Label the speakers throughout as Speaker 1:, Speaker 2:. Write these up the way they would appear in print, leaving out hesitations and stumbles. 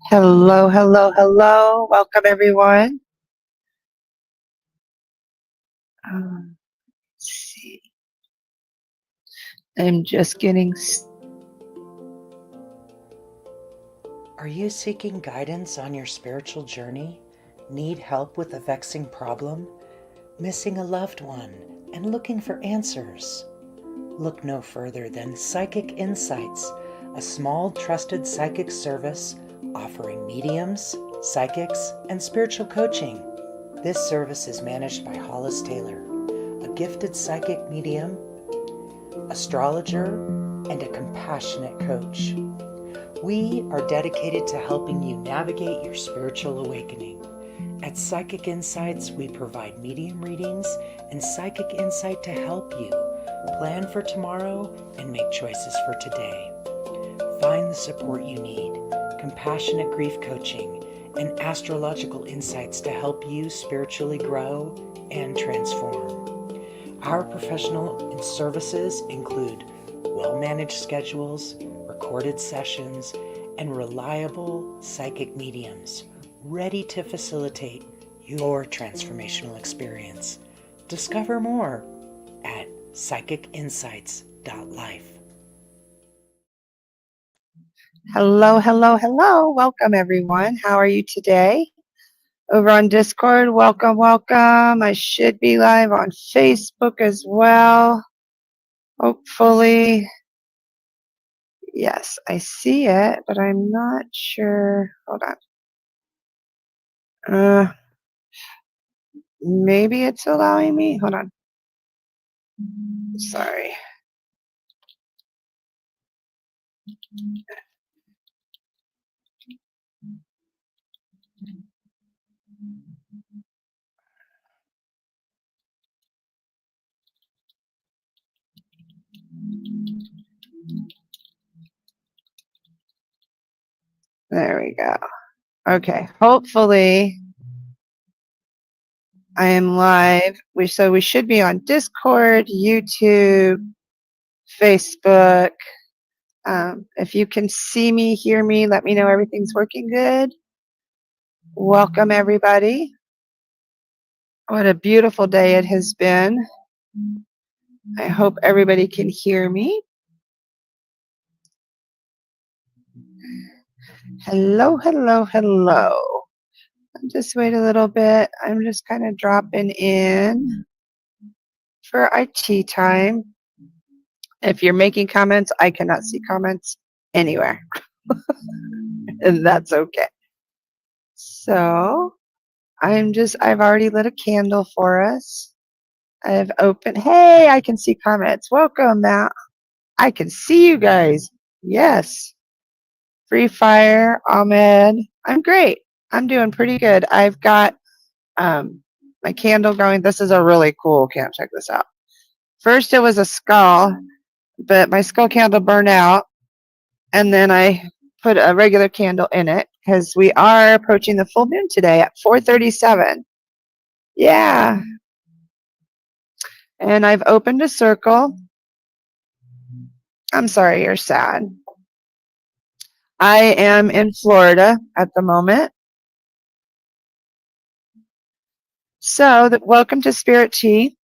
Speaker 1: Hello, hello, hello. Welcome, everyone. Let's see. I'm just getting.
Speaker 2: Are you seeking guidance on your spiritual journey? Need help with a vexing problem? Missing a loved one and looking for answers? Look no further than Psychic Insights, a small trusted psychic service offering mediums, psychics, and spiritual coaching. This service is managed by Hollis Taylor, a gifted psychic medium, astrologer, and a compassionate coach. We are dedicated to helping you navigate your spiritual awakening. At Psychic Insights, we provide medium readings and psychic insight to help you plan for tomorrow and make choices for today. Find the support you need, compassionate grief coaching, and astrological insights to help you spiritually grow and transform. Our professional services include well-managed schedules, recorded sessions, and reliable psychic mediums ready to facilitate your transformational experience. Discover more at PsychicInsights.Life.
Speaker 1: Hello, hello, hello. Welcome, everyone. How are you today? Over on Discord, welcome, welcome. I should be live on Facebook as well. Hopefully. Yes, I see it, but I'm not sure. Hold on. Maybe it's allowing me. Hold on. Sorry. There we go. Okay. Hopefully I am live. So we should be on Discord, YouTube, Facebook. If you can see me, hear me, let me know everything's working good. Welcome, everybody. What a beautiful day it has been. I hope everybody can hear me. Hello, hello, hello. Just wait a little bit. I'm just kind of dropping in for our tea time. If you're making comments, I cannot see comments anywhere. And that's okay. So I've already lit a candle for us. I've opened, hey, I can see comments. Welcome, Matt. I can see you guys. Yes. Free Fire, Ahmed. I'm great. I'm doing pretty good. I've got my candle going. This is a really cool candle. Check this out. First it was a skull, but my skull candle burned out. And then I put a regular candle in it because we are approaching the full moon today at 4:37. Yeah. And I've opened a circle. I'm sorry, you're sad. I am in Florida at the moment. So welcome to Spirit Tea.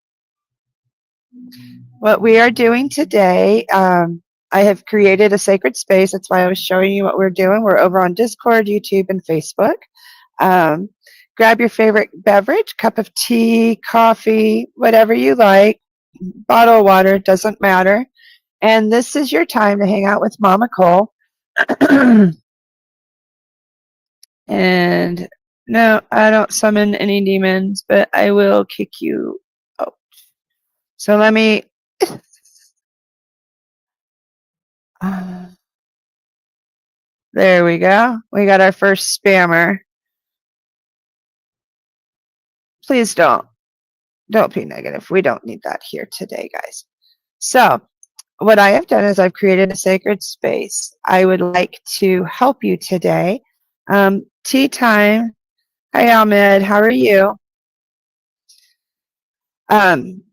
Speaker 1: What we are doing today, I have created a sacred space. That's why I was showing you what we're doing. We're over on Discord, YouTube, and Facebook. Grab your favorite beverage, cup of tea, coffee, whatever you like, bottle of water, doesn't matter. And this is your time to hang out with MamaCole. And no, I don't summon any demons, but I will kick you out. So let me... There we go. We got our first spammer. Please don't be negative. We don't need that here today, guys. So what I have done is I've created a sacred space. I would like to help you today. Tea time. Hi, Ahmed. How are you?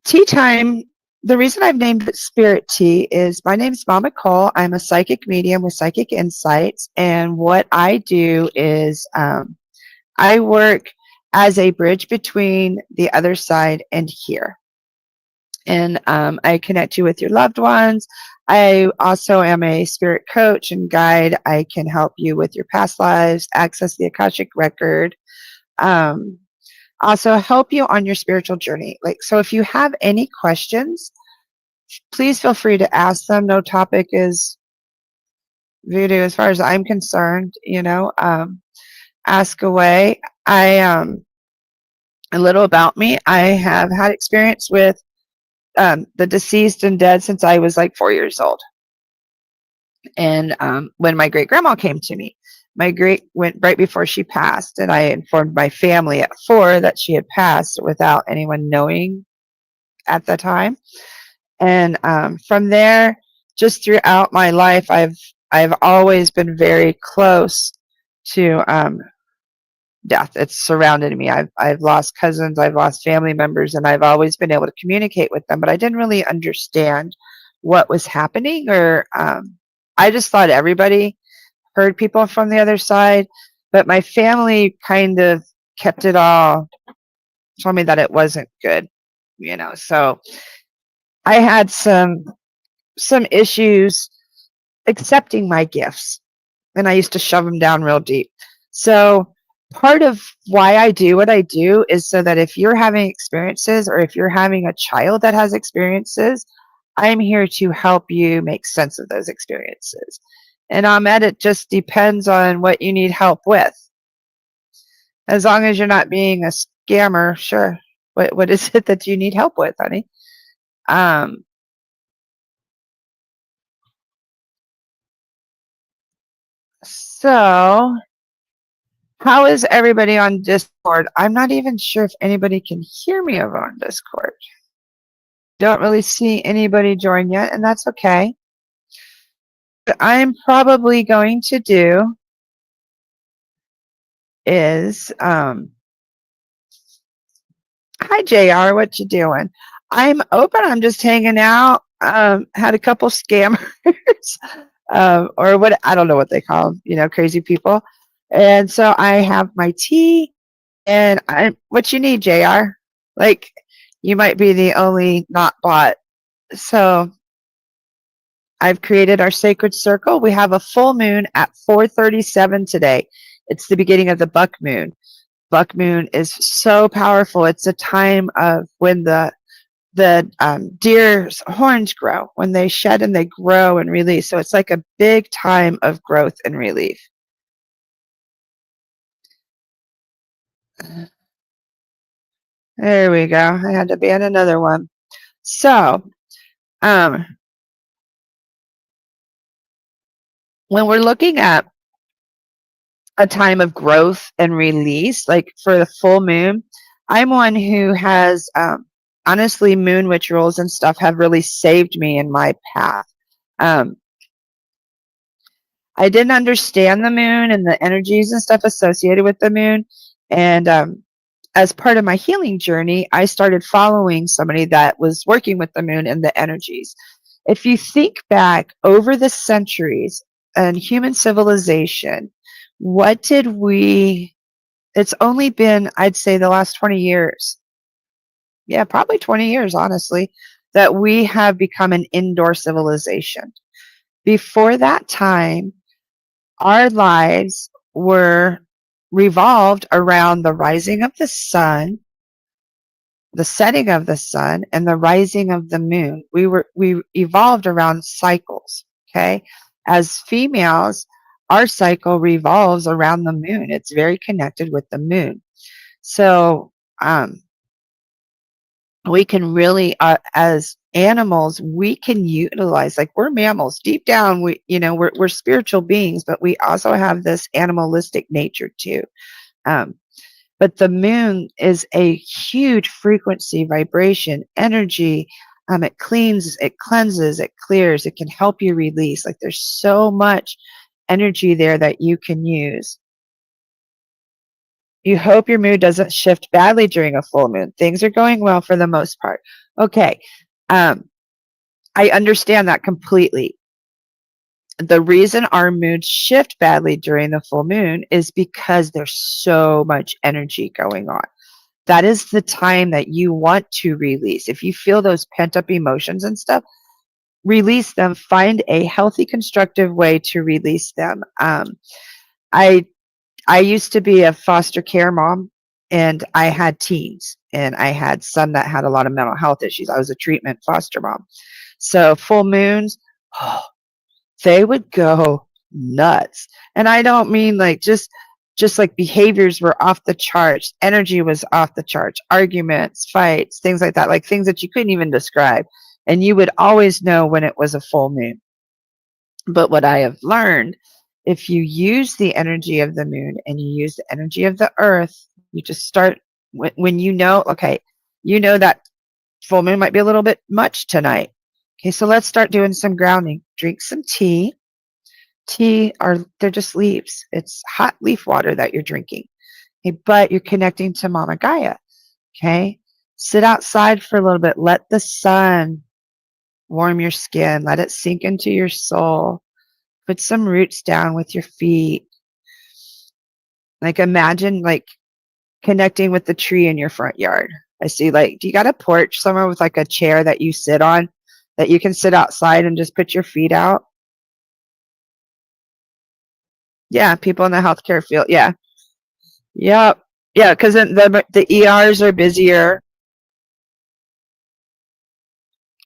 Speaker 1: Tea time The reason I've named it Spirit Tea is my name's MamaCole. I'm a psychic medium with Psychic Insights. And what I do is I work as a bridge between the other side and here. And I connect you with your loved ones. I also am a spirit coach and guide. I can help you with your past lives, access the Akashic record, also help you on your spiritual journey. Like, so if you have any questions, please feel free to ask them. No topic is voodoo as far as I'm concerned, ask away. A little about me. I have had experience with the deceased and dead since I was like 4 years old. And when my great grandma came to me, my great went right before she passed, and I informed my family at 4 that she had passed without anyone knowing at the time. And from there, just throughout my life, I've always been very close to death. It's surrounded me. I've lost cousins, I've lost family members, and I've always been able to communicate with them, but I didn't really understand what was happening, or I just thought everybody heard people from the other side, but my family kind of kept it all, told me that it wasn't good, so I had some issues accepting my gifts, and I used to shove them down real deep. So part of why I do what I do is so that if you're having experiences, or if you're having a child that has experiences, I'm here to help you make sense of those experiences. And Ahmed, it just depends on what you need help with. As long as you're not being a scammer, sure. What is it that you need help with, honey? So how is everybody on Discord? I'm not even sure if anybody can hear me over on Discord. Don't really see anybody join yet, and that's okay. What I'm probably going to do is, hi JR, what you doing? I'm open, I'm just hanging out. Had a couple scammers, or what, I don't know what they call them, crazy people. And so I have my tea, and what you need, JR? Like, you might be the only not bot. So I've created our sacred circle. We have a full moon at 4:37 today. It's the beginning of the buck moon. Buck moon is so powerful. It's a time of when the deer's horns grow, when they shed and they grow and release. So it's like a big time of growth and relief. There we go. I had to ban another one. So, when we're looking at a time of growth and release, like for the full moon, I'm one who has, honestly, moon rituals and stuff have really saved me in my path. I didn't understand the moon and the energies and stuff associated with the moon. And as part of my healing journey, I started following somebody that was working with the moon and the energies. If you think back over the centuries and human civilization, what did we, it's only been, I'd say, the last 20 years. Yeah, probably 20 years, honestly, that we have become an indoor civilization. Before that time, our lives were revolved around the rising of the sun, the setting of the sun, and the rising of the moon. We evolved around cycles. Okay, as females, our cycle revolves around the moon. It's very connected with the moon. So we can really, as animals, we can utilize, like, we're mammals deep down. We're spiritual beings, but we also have this animalistic nature too. But the moon is a huge frequency, vibration, energy. It cleans, it cleanses, it clears, it can help you release. Like, there's so much energy there that you can use. You hope your mood doesn't shift badly during a full moon. Things are going well for the most part. Okay. I understand that completely. The reason our moods shift badly during the full moon is because there's so much energy going on. That is the time that you want to release. If you feel those pent up emotions and stuff, release them. Find a healthy, constructive way to release them. I I used to be a foster care mom, and I had teens, and I had some that had a lot of mental health issues. I was a treatment foster mom. So full moons, oh, they would go nuts. And I don't mean like just like behaviors were off the charts, energy was off the charts, arguments, fights, things like that, like things that you couldn't even describe. And you would always know when it was a full moon. But what I have learned, if you use the energy of the moon and you use the energy of the earth, you just start when you know, okay, you know that full moon might be a little bit much tonight. Okay, so let's start doing some grounding. Drink some tea. They're just leaves. It's hot leaf water that you're drinking. Okay, but you're connecting to Mama Gaia. Okay, sit outside for a little bit. Let the sun warm your skin. Let it sink into your soul. Put some roots down with your feet. Like imagine like connecting with the tree in your front yard. I see like, do you got a porch somewhere with like a chair that you sit on that you can sit outside and just put your feet out? Yeah, people in the healthcare field. Yeah. Yep. Yeah, because the ERs are busier.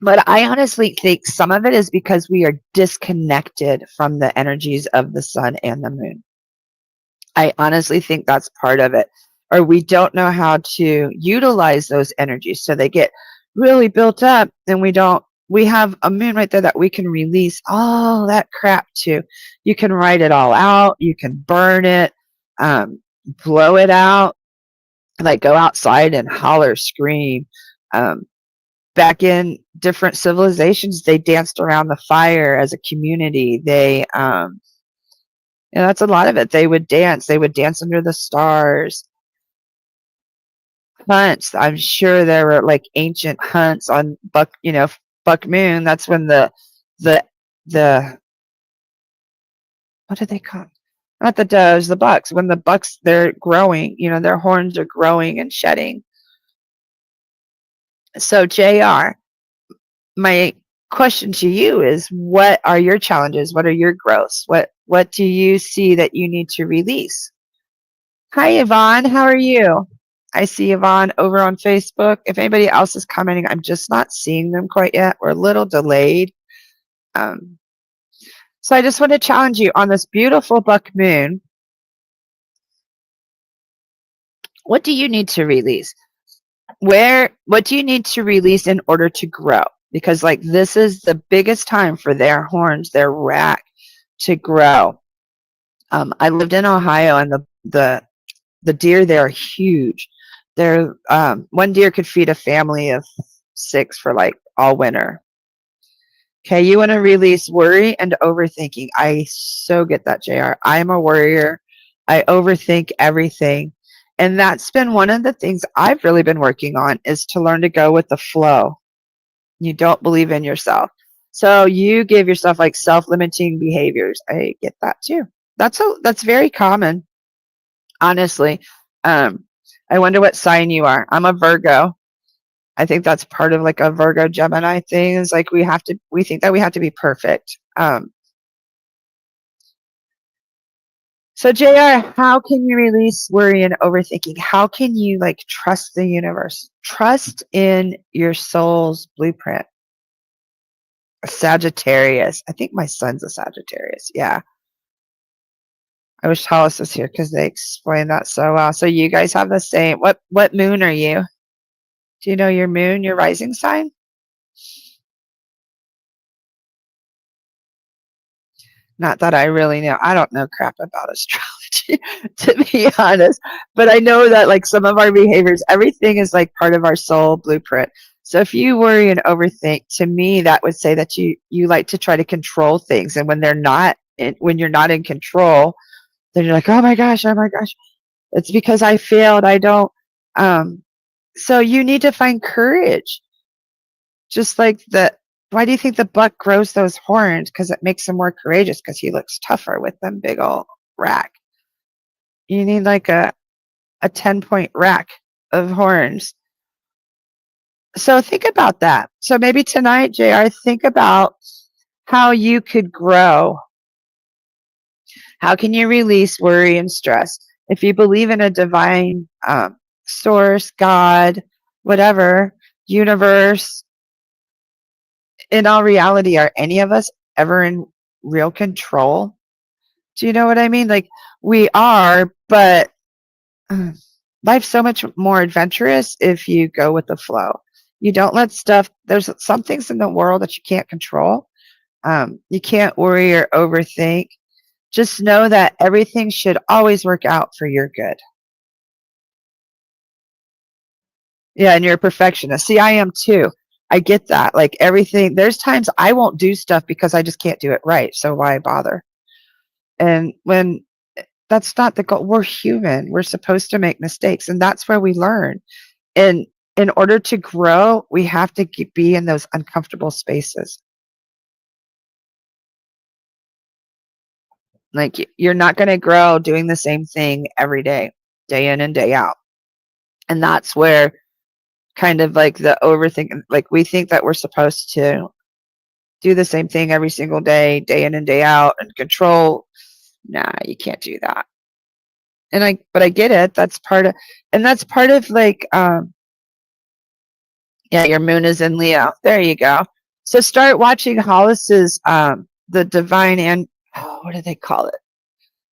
Speaker 1: But I honestly think some of it is because we are disconnected from the energies of the sun and the moon. I honestly think that's part of it. Or we don't know how to utilize those energies. So they get really built up and we have a moon right there that we can release all that crap to. You can write it all out. You can burn it, blow it out, like go outside and holler, scream. Back in different civilizations, they danced around the fire as a community. That's a lot of it. They would dance. They would dance under the stars. Hunts. I'm sure there were like ancient hunts on Buck Moon. That's when the what do they call? Not the does, the bucks. When the bucks they're growing, their horns are growing and shedding. So JR, my question to you is, what are your challenges? What are your growths? What do you see that you need to release? Hi Yvonne, how are you? I see Yvonne over on Facebook. If anybody else is commenting, I'm just not seeing them quite yet. We're a little delayed. So I just want to challenge you on this beautiful buck moon. What do you need to release? What do you need to release in order to grow? Because like this is the biggest time for their horns, their rack to grow. I lived in Ohio, and the deer there are huge. They're one deer could feed a family of 6 for like all winter. Okay, you want to release worry and overthinking. I so get that, JR. I'm a worrier. I overthink everything. And that's been one of the things I've really been working on, is to learn to go with the flow. You don't believe in yourself. So you give yourself like self-limiting behaviors. I get that too. That's very common, honestly. I wonder what sign you are. I'm a Virgo. I think that's part of like a Virgo Gemini thing, is like we think that we have to be perfect. So JR, how can you release worry and overthinking? How can you like trust the universe? Trust in your soul's blueprint. Sagittarius. I think my son's a Sagittarius. Yeah. I wish Hollis was here because they explained that so well. So you guys have the same. What moon are you? Do you know your moon, your rising sign? Not that I really know. I don't know crap about astrology, to be honest. But I know that like some of our behaviors, everything is like part of our soul blueprint. So if you worry and overthink, to me, that would say that you like to try to control things. And when when you're not in control, then you're like, oh my gosh, it's because I failed. I don't. So you need to find courage Just like why do you think the buck grows those horns? Because it makes him more courageous, because he looks tougher with them big old rack. You need like a 10-point rack of horns. So think about that. So maybe tonight, JR, think about how you could grow. How can you release worry and stress? If you believe in a divine source, God, whatever, universe, in all reality, are any of us ever in real control? Do you know what I mean? Like, we are, but life's so much more adventurous if you go with the flow. You don't let there's some things in the world that you can't control. You can't worry or overthink. Just know that everything should always work out for your good. Yeah, and you're a perfectionist. See, I am too. I get that. Like, everything, there's times I won't do stuff because I just can't do it right. So why bother? And when that's not the goal, we're human. We're supposed to make mistakes, and that's where we learn. And in order to grow, we have to be in those uncomfortable spaces. Like, you're not going to grow doing the same thing every day in and day out. And that's where kind of like the overthinking, like, we think that we're supposed to do the same thing every single day in and day out, and control. Nah, you can't do that. But I get it. That's part of like, yeah, your moon is in Leo. There you go. So start watching Hollis's, the divine, and what do they call it?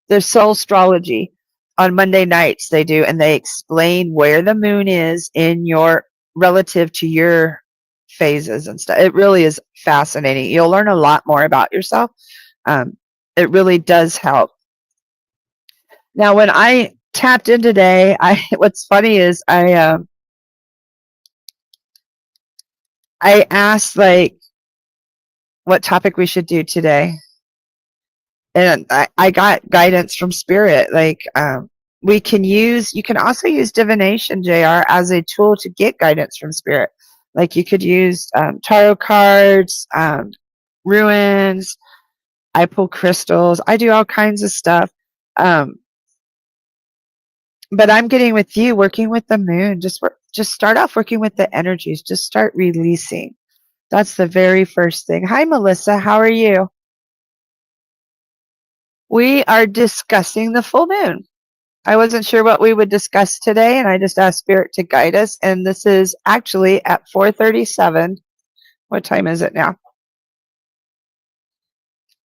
Speaker 1: The soul astrology on Monday nights they do, and they explain where the moon is in your relative to your phases and stuff. It really is fascinating. You'll learn a lot more about yourself. It really does help. Now, when I tapped in today, what's funny is I asked, like, what topic we should do today, and I got guidance from spirit. Like, you can also use divination, JR, as a tool to get guidance from spirit. Like, you could use tarot cards, runes. I pull crystals. I do all kinds of stuff. But I'm getting with you, working with the moon. Just start off working with the energies. Just start releasing. That's the very first thing. Hi, Melissa. How are you? We are discussing the full moon. I wasn't sure what we would discuss today, and I just asked Spirit to guide us. And this is actually at 4:37. What time is it now?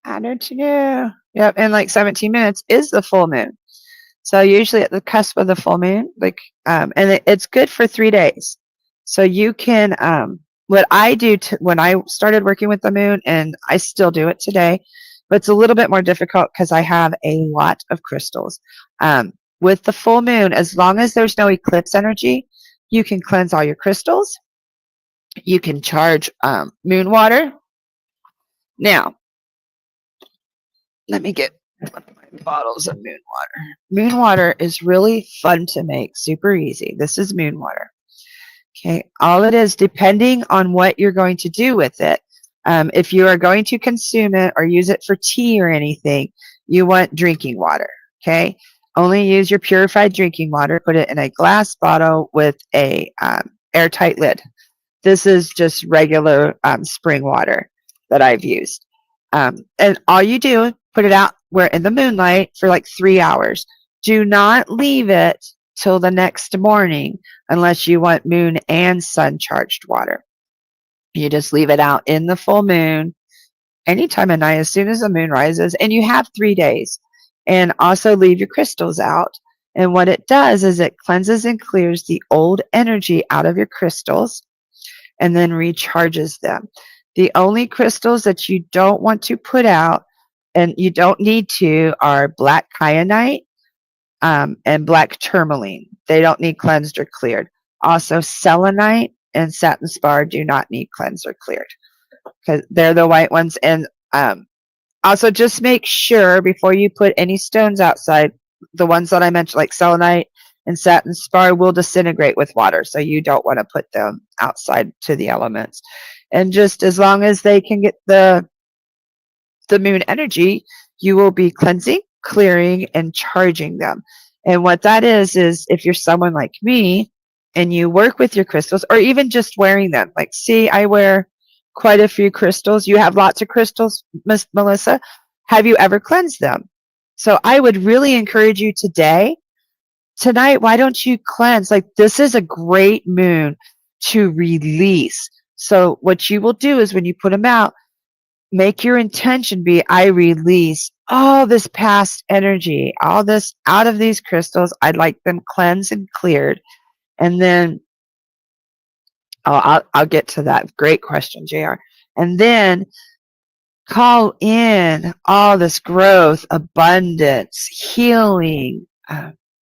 Speaker 1: I don't know. Yep, in like 17 minutes is the full moon. So usually at the cusp of the full moon, like, and it's good for 3 days. So you can, what I do when I started working with the moon, and I still do it today, but it's a little bit more difficult because I have a lot of crystals. With the full moon, as long as there's no eclipse energy, you can cleanse all your crystals. You can charge moon water. Now, let me get one of my bottles of moon water. Moon water is really fun to make, super easy. This is moon water. Okay, all it is, depending on what you're going to do with it, if you are going to consume it or use it for tea or anything, you want drinking water. Okay, only use your purified drinking water. Put it in a glass bottle with a airtight lid. This is just regular spring water that I've used. And all you do, put it out where in the moonlight for like 3 hours. Do not leave it till the next morning unless you want moon and sun charged water. You just leave it out in the full moon any time of night as soon as the moon rises, and you have 3 days. And also leave your crystals out. And what it does is it cleanses and clears the old energy out of your crystals and then recharges them. The only crystals that you don't want to put out, and you don't need to, are black kyanite and black tourmaline. They don't need cleansed or cleared. Also, selenite and satin spar do not need cleansed or cleared because they're the white ones. And also, just make sure before you put any stones outside, the ones that I mentioned, like selenite and satin spar, will disintegrate with water. So you don't want to put them outside to the elements. And just as long as they can get the moon energy, you will be cleansing, clearing, and charging them. And what that is if you're someone like me and you work with your crystals, or even just wearing them, like, see, I wear quite a few crystals. You have lots of crystals, Miss Melissa. Have you ever cleansed them? So I would really encourage you tonight, why don't you cleanse? Like, this is a great moon to release. So what you will do is when you put them out, make your intention be, I release all this past energy, all this out of these crystals. I'd like them cleansed and cleared. And then I'll get to that. Great question, JR. And then call in all this growth, abundance, healing,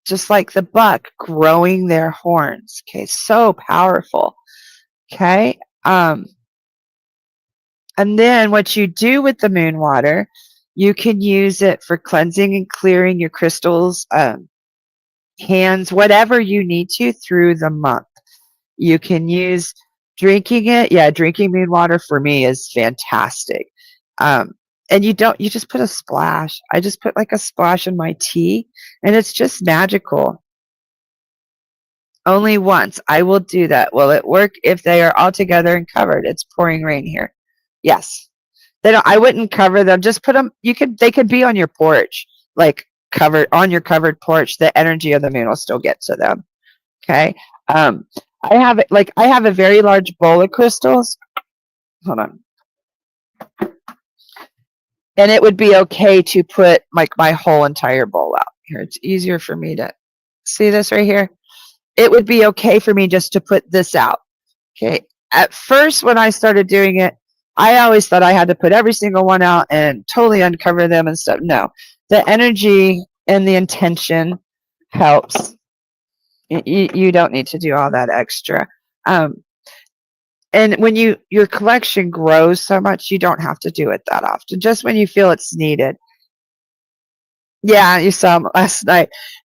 Speaker 1: just like the buck growing their horns. Okay, so powerful. Okay. And then what you do with the moon water, you can use it for cleansing and clearing your crystals, hands, whatever you need to through the month. You can use drinking it. Yeah, drinking moon water for me is fantastic. And you just put a splash. I just put like a splash in my tea, and it's just magical. Only once. I will do that. Will it work if they are all together and covered? It's pouring rain here. Yes. I wouldn't cover them. Just put them, they could be on your porch, like covered on your covered porch. The energy of the moon will still get to them. Okay. I have a very large bowl of crystals. Hold on. And it would be okay to put like my whole entire bowl out here. It's easier for me to see this right here. It would be okay for me just to put this out. Okay. At first, when I started doing it, I always thought I had to put every single one out and totally uncover them and stuff. No, the energy and the intention helps. You don't need to do all that extra. And when your collection grows so much, you don't have to do it that often. Just when you feel it's needed. Yeah, you saw them last night.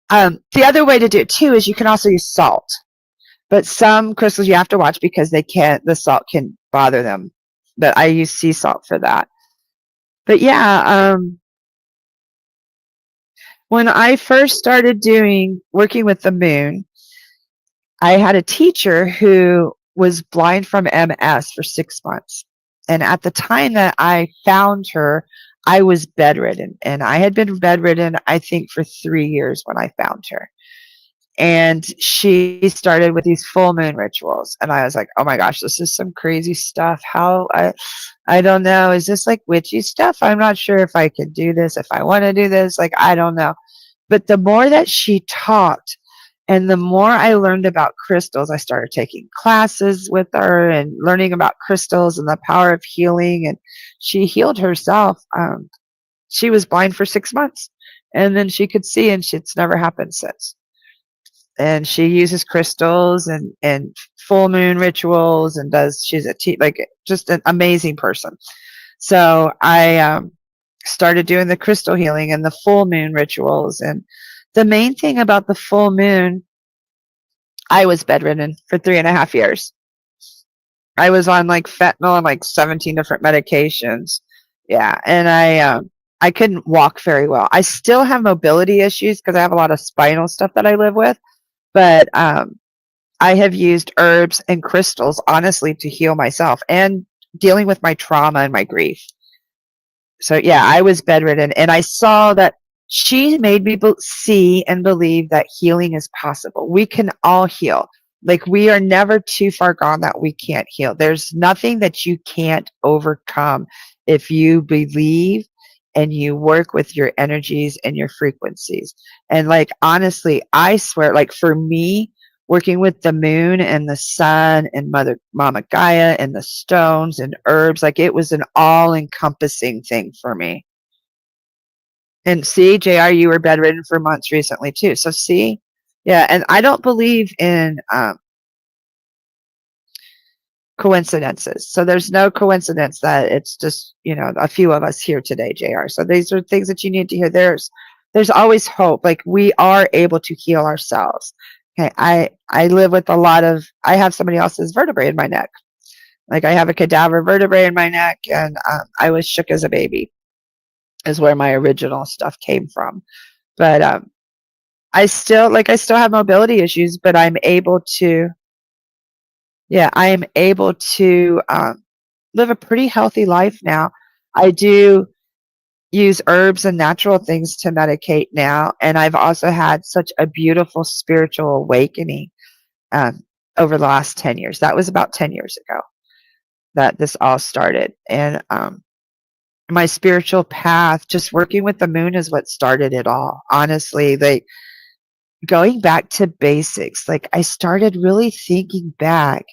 Speaker 1: The other way to do it too is you can also use salt. But some crystals you have to watch because the salt can bother them. But I use sea salt for that. But yeah, when I first started working with the moon, I had a teacher who was blind from MS for 6 months. And at the time that I found her, I was bedridden. And I had been bedridden, I think, for 3 years when I found her. And she started with these full moon rituals. And I was like, oh my gosh, this is some crazy stuff. I don't know. Is this like witchy stuff? I'm not sure if I can do this, if I want to do this. Like, I don't know. But the more that she taught and the more I learned about crystals, I started taking classes with her and learning about crystals and the power of healing. And she healed herself. She was blind for 6 months and then she could see, and it's never happened since. And she uses crystals and full moon rituals and she's just an amazing person. So I started doing the crystal healing and the full moon rituals. And the main thing about the full moon, I was bedridden for 3.5 years. I was on like fentanyl and like 17 different medications. Yeah. And I couldn't walk very well. I still have mobility issues because I have a lot of spinal stuff that I live with. But I have used herbs and crystals, honestly, to heal myself and dealing with my trauma and my grief. So, yeah, I was bedridden. And I saw that she made me see and believe that healing is possible. We can all heal. Like, we are never too far gone that we can't heal. There's nothing that you can't overcome if you believe and you work with your energies and your frequencies. And like, honestly, I swear, like for me, working with the moon and the sun and Mama Gaia and the stones and herbs, like it was an all encompassing thing for me. And see, JR, you were bedridden for months recently too. So see, yeah. And I don't believe in coincidences. So there's no coincidence that it's just, a few of us here today, JR. So these are things that you need to hear. There's always hope. Like, we are able to heal ourselves. Okay. I live with I have somebody else's vertebrae in my neck. Like I have a cadaver vertebrae in my neck, and I was shook as a baby, is where my original stuff came from. But I still have mobility issues, but I'm able to, I am able to live a pretty healthy life now. I do use herbs and natural things to medicate now, and I've also had such a beautiful spiritual awakening over the last 10 years. That was about 10 years ago that this all started. And my spiritual path, just working with the moon, is what started it all. Honestly, like going back to basics, like I started really thinking back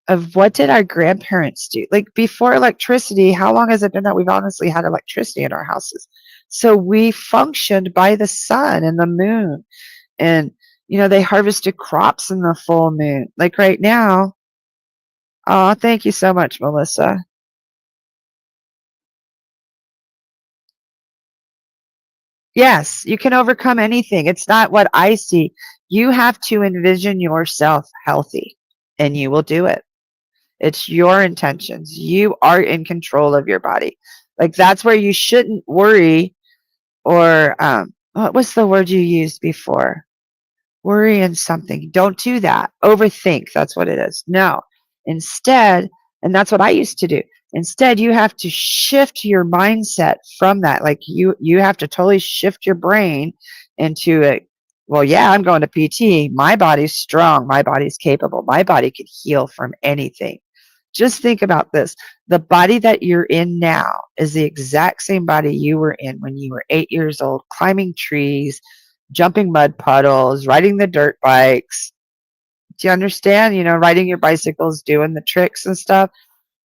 Speaker 1: of what did our grandparents do? Like before electricity, how long has it been that we've honestly had electricity in our houses? So we functioned by the sun and the moon. And, they harvested crops in the full moon. Like right now, oh, thank you so much, Melissa. Yes, you can overcome anything. It's not what I see. You have to envision yourself healthy, and you will do it. It's your intentions. You are in control of your body. Like that's where you shouldn't worry or what was the word you used before? Worry in something. Don't do that. Overthink. That's what it is. No. Instead, and that's what I used to do. Instead, you have to shift your mindset from that. Like you have to totally shift your brain into a, well, yeah, I'm going to PT. My body's strong. My body's capable. My body can heal from anything. Just think about this. The body that you're in now is the exact same body you were in when you were 8 years old, climbing trees, jumping mud puddles, riding the dirt bikes. Do you understand? Riding your bicycles, doing the tricks and stuff.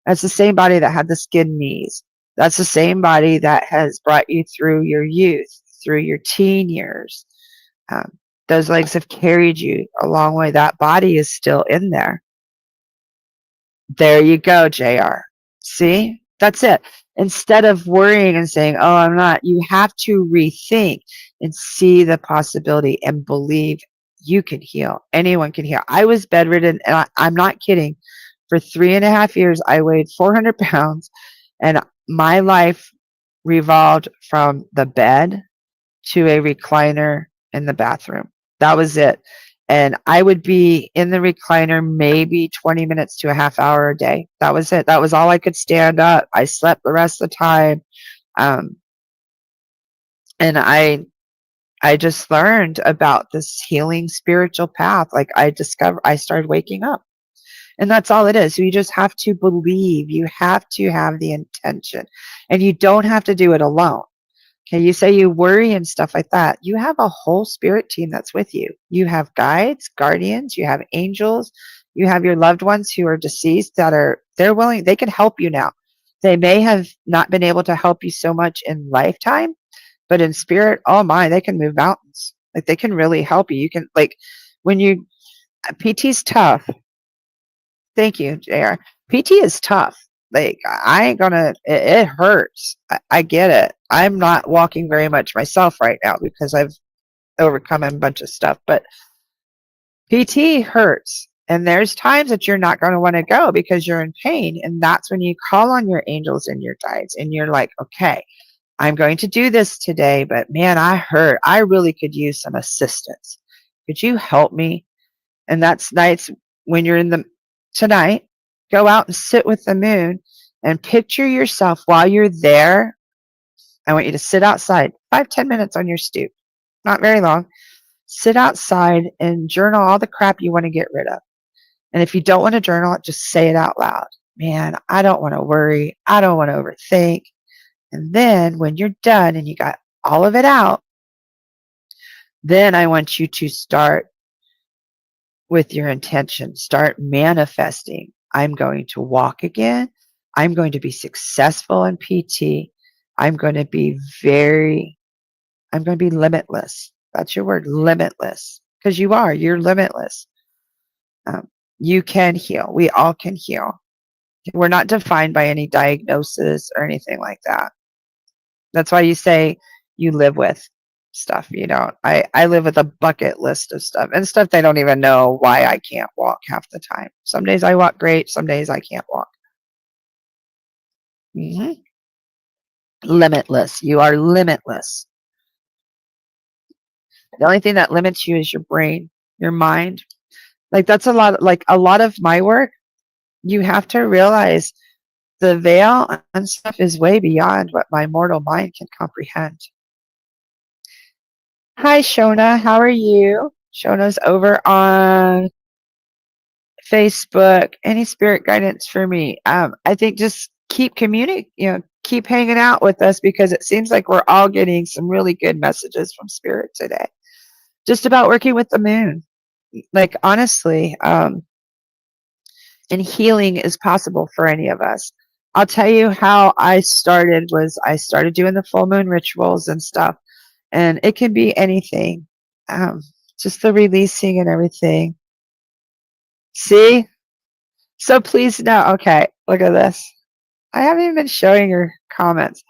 Speaker 1: That's the same body that had the skin knees. That's the same body that has brought you through your youth, through your teen years. Those legs have carried you a long way. That body is still in there. There you go, JR. See? That's it. Instead of worrying and saying, oh, I'm not, you have to rethink and see the possibility and believe you can heal. Anyone can heal. I was bedridden, and I'm not kidding. For 3.5 years, I weighed 400 pounds, and my life revolved from the bed to a recliner in the bathroom. That was it. And I would be in the recliner maybe 20 minutes to a half hour a day. That was it. That was all I could stand up. I slept the rest of the time. And I just learned about this healing spiritual path. Like I started waking up. And that's all it is. So you just have to believe. You have to have the intention. And you don't have to do it alone. Okay, you say you worry and stuff like that. You have a whole spirit team that's with you. You have guides, guardians, you have angels, you have your loved ones who are deceased they're willing, they can help you now. They may have not been able to help you so much in lifetime, but in spirit, oh my, they can move mountains. Like they can really help you. You can PT's tough. Thank you, JR. PT is tough. Like I ain't gonna. It hurts. I get it. I'm not walking very much myself right now because I've overcome a bunch of stuff. But PT hurts, and there's times that you're not going to want to go because you're in pain, and that's when you call on your angels and your guides, and you're like, okay, I'm going to do this today, but man, I hurt. I really could use some assistance. Could you help me? And that's nights when you're tonight, go out and sit with the moon and picture yourself while you're there. I want you to sit outside 5-10 minutes on your stoop, not very long. Sit outside and journal all the crap you want to get rid of. And if you don't want to journal it, just say it out loud. Man, I don't want to worry. I don't want to overthink. And then when you're done and you got all of it out, then I want you to start with your intention. Start manifesting. I'm going to walk again. I'm going to be successful in PT. I'm going to be limitless. That's your word, limitless. Because you're limitless. You can heal. We all can heal. We're not defined by any diagnosis or anything like that. That's why you say you live with. stuff you don't. I live with a bucket list of stuff and stuff they don't even know why I can't walk half the time. Some days I walk great, some days I can't walk. Hmm. Limitless. You are limitless. The only thing that limits you is your brain, your mind. Like that's a lot of my work. You have to realize the veil and stuff is way beyond what my mortal mind can comprehend. Hi, Shona. How are you? Shona's over on Facebook. Any spirit guidance for me? I think just keep keep hanging out with us because it seems like we're all getting some really good messages from spirit today. Just about working with the moon. Like honestly, and healing is possible for any of us. I'll tell you how I started was I started doing the full moon rituals and stuff, and it can be anything. Um, just the releasing and everything. See? So please know. Okay, look at this. I haven't even been showing your comments.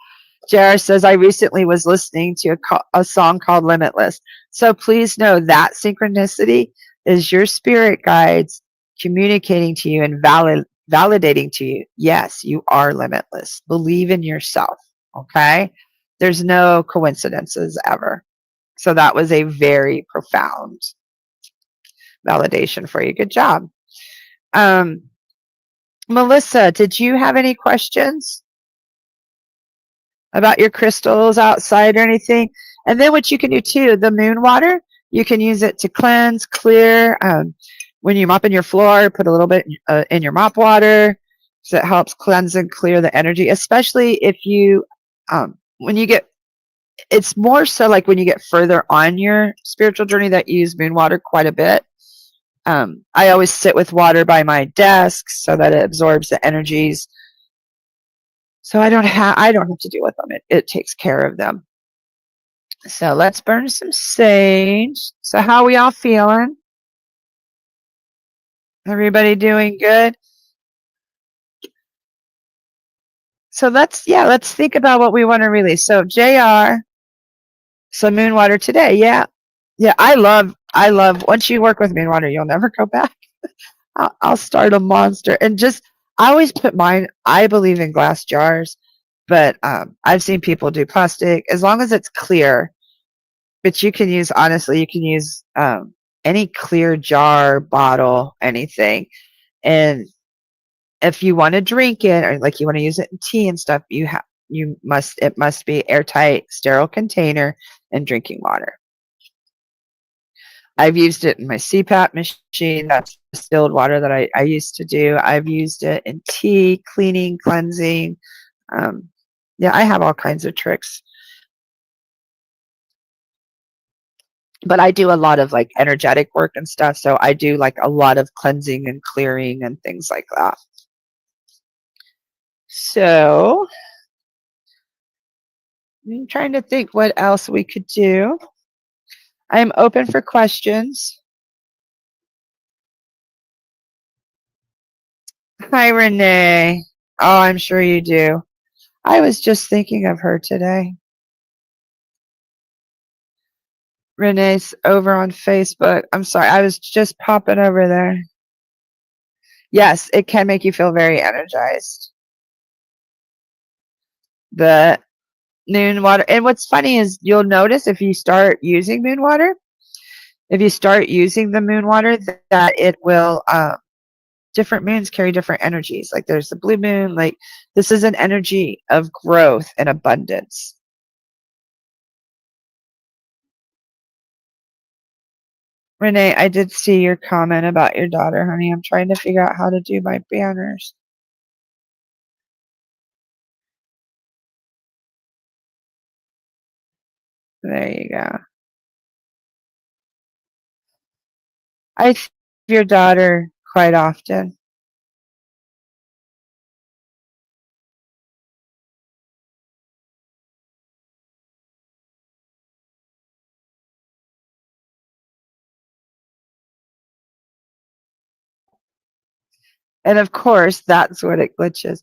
Speaker 1: JR says, I recently was listening to a song called Limitless. So please know that synchronicity is your spirit guides communicating to you and validating to you. Yes, you are limitless. Believe in yourself. Okay. There's no coincidences ever. So that was a very profound validation for you. Good job. Um, Melissa, did you have any questions about your crystals outside or anything? And then what you can do too, the moon water, you can use it to cleanse, clear. When you're mopping your floor, put a little bit in your mop water, so it helps cleanse and clear the energy. Especially if you, when you get, it's more so like when you get further on your spiritual journey that you use moon water quite a bit. I always sit with water by my desk so that it absorbs the energies. So I don't have to deal with them. It takes care of them. So let's burn some sage. So how are we all feeling? Everybody doing good? So let's think about what we want to release. So JR, some moon water today. Yeah. Yeah, I love once you work with moon water, you'll never go back. I'll start a monster and just I always put mine. I believe in glass jars, but I've seen people do plastic as long as it's clear. But you can use honestly, you can use any clear jar, bottle, anything. And if you want to drink it or like you want to use it in tea and stuff, it must be airtight, sterile container and drinking water. I've used it in my CPAP machine. That's distilled water that I used to do. I've used it in tea, cleaning, cleansing. Yeah, I have all kinds of tricks. But I do a lot of like energetic work and stuff. So I do like a lot of cleansing and clearing and things like that. So I'm trying to think what else we could do. I'm open for questions. Hi, Renee. Oh, I'm sure you do. I was just thinking of her today. Renee's over on Facebook. I'm sorry, I was just popping over there. Yes, it can make you feel very energized. The moon water. And what's funny is you'll notice if you start using moon water, if you start using the moon water, that it will, different moons carry different energies. Like there's the blue moon, like this is an energy of growth and abundance. Renee, I did see your comment about your daughter, honey. I'm trying to figure out how to do my banners. There you go. I think of your daughter quite often. And of course, that's what it glitches.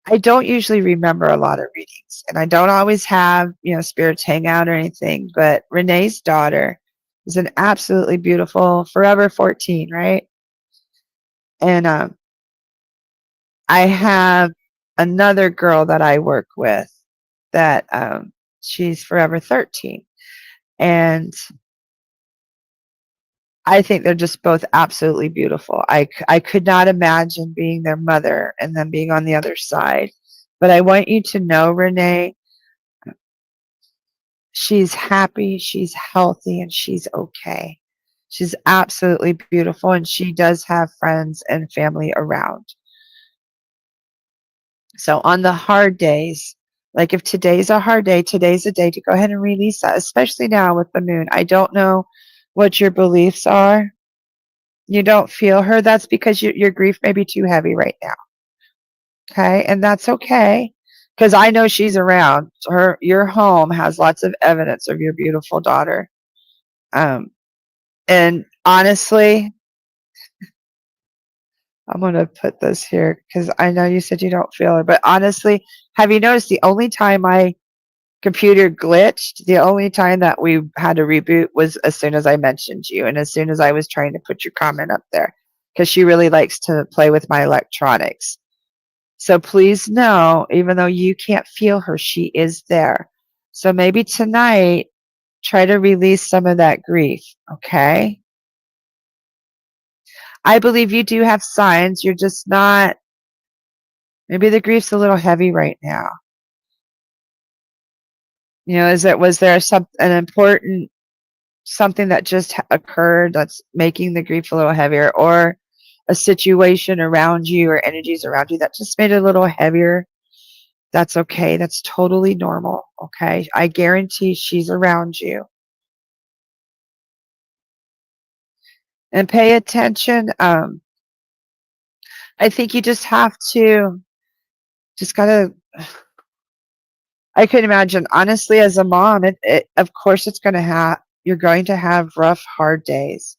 Speaker 1: I don't usually remember a lot of readings, and I don't always have, spirits hang out or anything, but Renee's daughter is an absolutely beautiful, forever 14, right? And I have another girl that I work with that she's forever 13. And I think they're just both absolutely beautiful. I could not imagine being their mother and then being on the other side. But I want you to know, Renee, she's happy, she's healthy, and she's okay. She's absolutely beautiful, and she does have friends and family around. So on the hard days, like if today's a hard day, today's a day to go ahead and release that, especially now with the moon. I don't know what your beliefs are. You don't feel her. That's because your grief may be too heavy right now. Okay. And that's okay. Because I know she's around. Your home has lots of evidence of your beautiful daughter. And honestly, I'm going to put this here because I know you said you don't feel her. But honestly, have you noticed the only time my computer glitched, the only time that we had to reboot was as soon as I mentioned you and as soon as I was trying to put your comment up there, because she really likes to play with my electronics. So please know, even though you can't feel her, she is there. So maybe tonight, try to release some of that grief, okay? I believe you do have signs. You're just not, maybe the grief's a little heavy right now. Was there an important something that just occurred that's making the grief a little heavier, or a situation around you or energies around you that just made it a little heavier? That's okay. That's totally normal. Okay. I guarantee she's around you. And pay attention. I think you just have to, gotta, I can imagine, honestly, as a mom, of course you're going to have rough, hard days.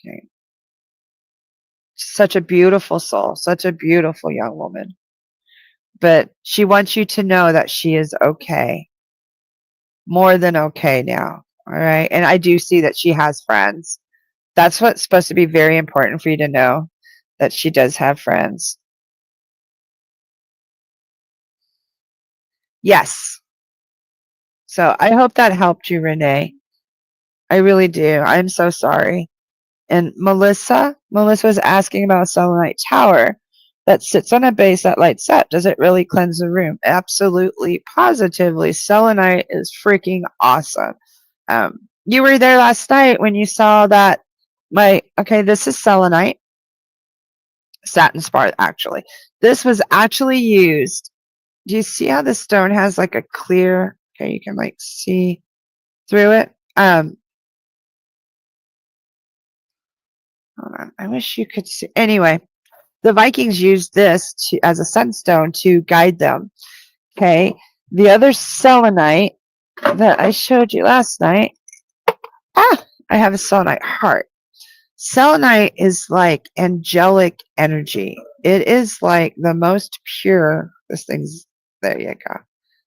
Speaker 1: Okay. Such a beautiful soul, such a beautiful young woman. But she wants you to know that she is okay. More than okay now. All right. And I do see that she has friends. That's what's supposed to be very important for you to know, that she does have friends. Yes. So I hope that helped you, Renee. I really do. I'm so sorry. And Melissa was asking about a selenite tower that sits on a base that lights up. Does it really cleanse the room? Absolutely, positively. Selenite is freaking awesome. You were there last night when you saw that. This is selenite, satin spar. Actually, this was actually used. Do you see how the stone has like a clear? Okay, you can like see through it. Hold on. I wish you could see. Anyway, the Vikings used this as a sunstone to guide them. Okay. The other selenite that I showed you last night. I have a selenite heart. Selenite is like angelic energy. It is like the most pure. There you go.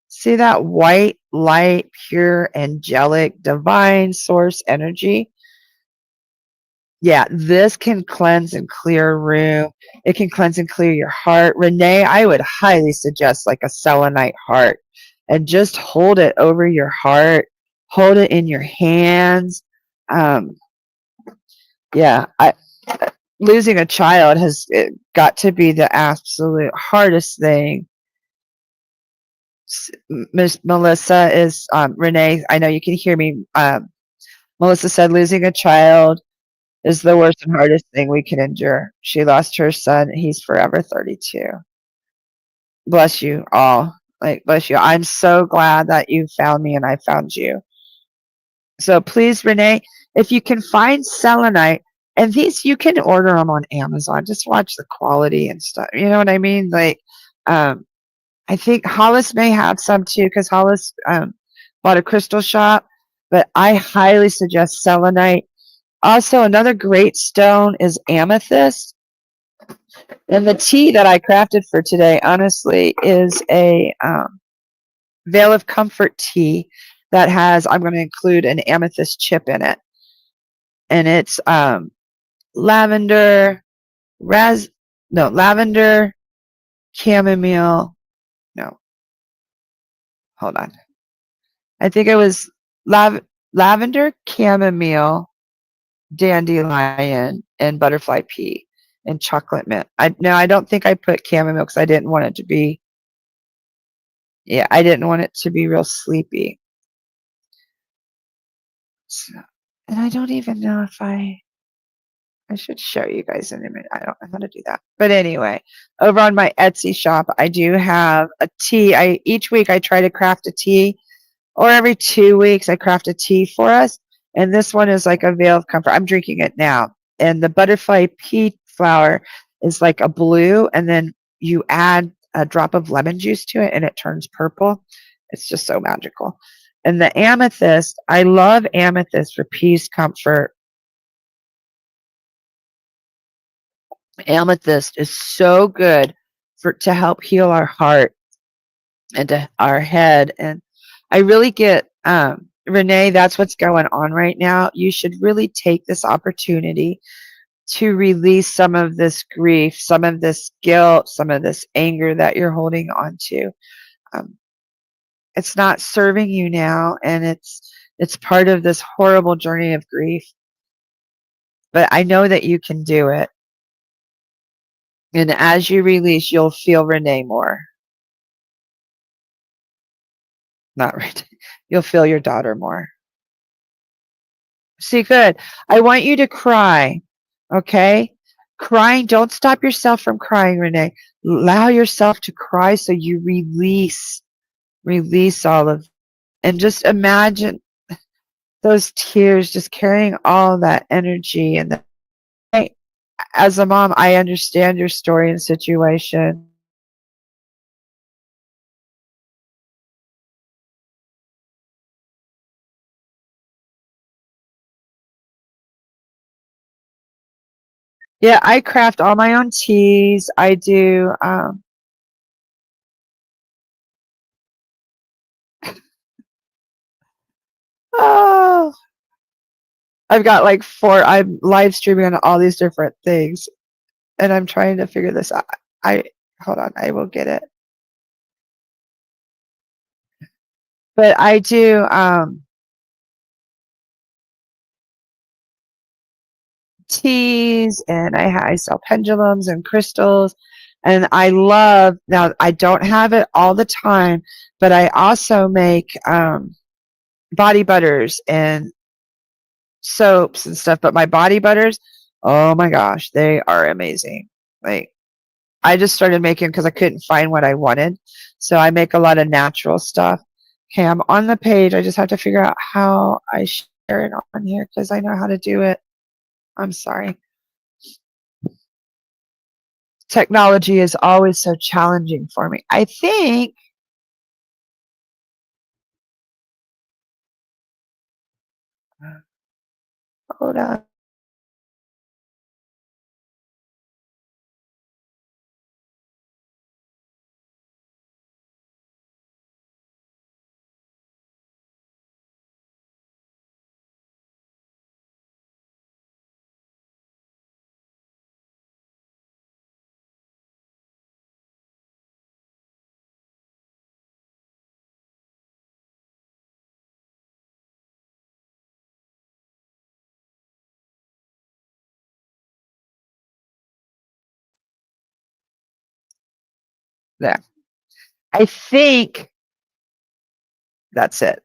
Speaker 1: See that white light, pure, angelic, divine source energy? Yeah, this can cleanse and clear a room. It can cleanse and clear your heart. Renee, I would highly suggest like a selenite heart, and just hold it over your heart. Hold it in your hands. Yeah, losing a child has got to be the absolute hardest thing. Miss Melissa is Renee. I know you can hear me. Melissa said losing a child is the worst and hardest thing we can endure. She lost her son. He's forever 32. Bless you all. Bless you. I'm so glad that you found me and I found you. So please, Renee, if you can find selenite, and these you can order them on Amazon. Just watch the quality and stuff. You know what I mean? I think Hollis may have some too, because Hollis bought a crystal shop. But I highly suggest selenite. Also, another great stone is amethyst. And the tea that I crafted for today, honestly, is a Veil of Comfort tea that has, I'm going to include an amethyst chip in it. And it's lavender, lavender, chamomile. No, hold on. I think it was lavender, chamomile, dandelion, and butterfly pea and chocolate mint. I don't think I put chamomile because I didn't want it to be, yeah, I didn't want it to be real sleepy. So, and I don't even know if I should show you guys in a minute. I don't know how to do that. But anyway, over on my Etsy shop, I do have a tea. Each week I try to craft a tea, or every 2 weeks I craft a tea for us. And this one is like a Veil of Comfort. I'm drinking it now. And the butterfly pea flower is like a blue, and then you add a drop of lemon juice to it and it turns purple. It's just so magical. And the amethyst, I love amethyst for peace, comfort. Amethyst is so good to help heal our heart and to our head. And I really get, Renee, that's what's going on right now. You should really take this opportunity to release some of this grief, some of this guilt, some of this anger that you're holding on to. Um, it's not serving you now, and it's part of this horrible journey of grief. But I know that you can do it. And as you release, you'll feel Renee more. Not Renee. You'll feel your daughter more. See, good. I want you to cry. Okay? Crying, don't stop yourself from crying, Renee. Allow yourself to cry so you release all of, and just imagine those tears just carrying all that energy. And as a mom, I understand your story and situation. Yeah, I craft all my own teas. I do. Oh, I've got like I'm live streaming on all these different things, and I'm trying to figure this out. Hold on, I will get it. But I do teas, and I sell pendulums and crystals, and I love, now I don't have it all the time, but I also make body butters and soaps and stuff. But my body butters, oh my gosh, they are amazing. Like, I just started making because I couldn't find what I wanted, so I make a lot of natural stuff. Okay, I'm on the page. I just have to figure out how I share it on here because I know how to do it. I'm sorry. Technology is always so challenging for me. I think, hold on. There. I think that's it.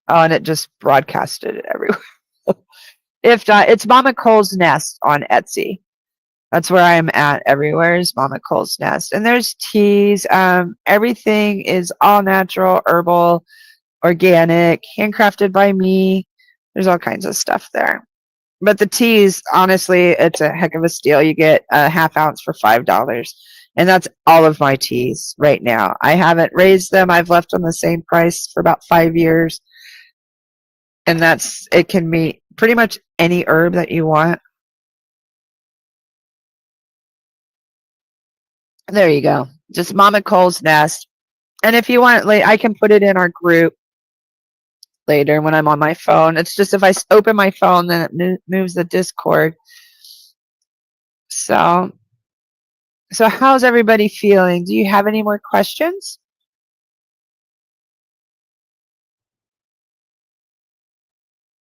Speaker 1: Oh, and it just broadcasted it everywhere. If not, it's MamaCole's Nest on Etsy. That's where I'm at everywhere is MamaCole's Nest. And there's teas. Everything is all natural, herbal, organic, handcrafted by me. There's all kinds of stuff there. But the teas, honestly, it's a heck of a steal. You get a half ounce for $5. And that's all of my teas right now. I haven't raised them. I've left them the same price for about 5 years. And it can be pretty much any herb that you want. There you go. Just MamaCole's nest. And if you want, like, I can put it in our group later when I'm on my phone. It's just if I open my phone, then it moves the Discord. So how's everybody feeling? Do you have any more questions?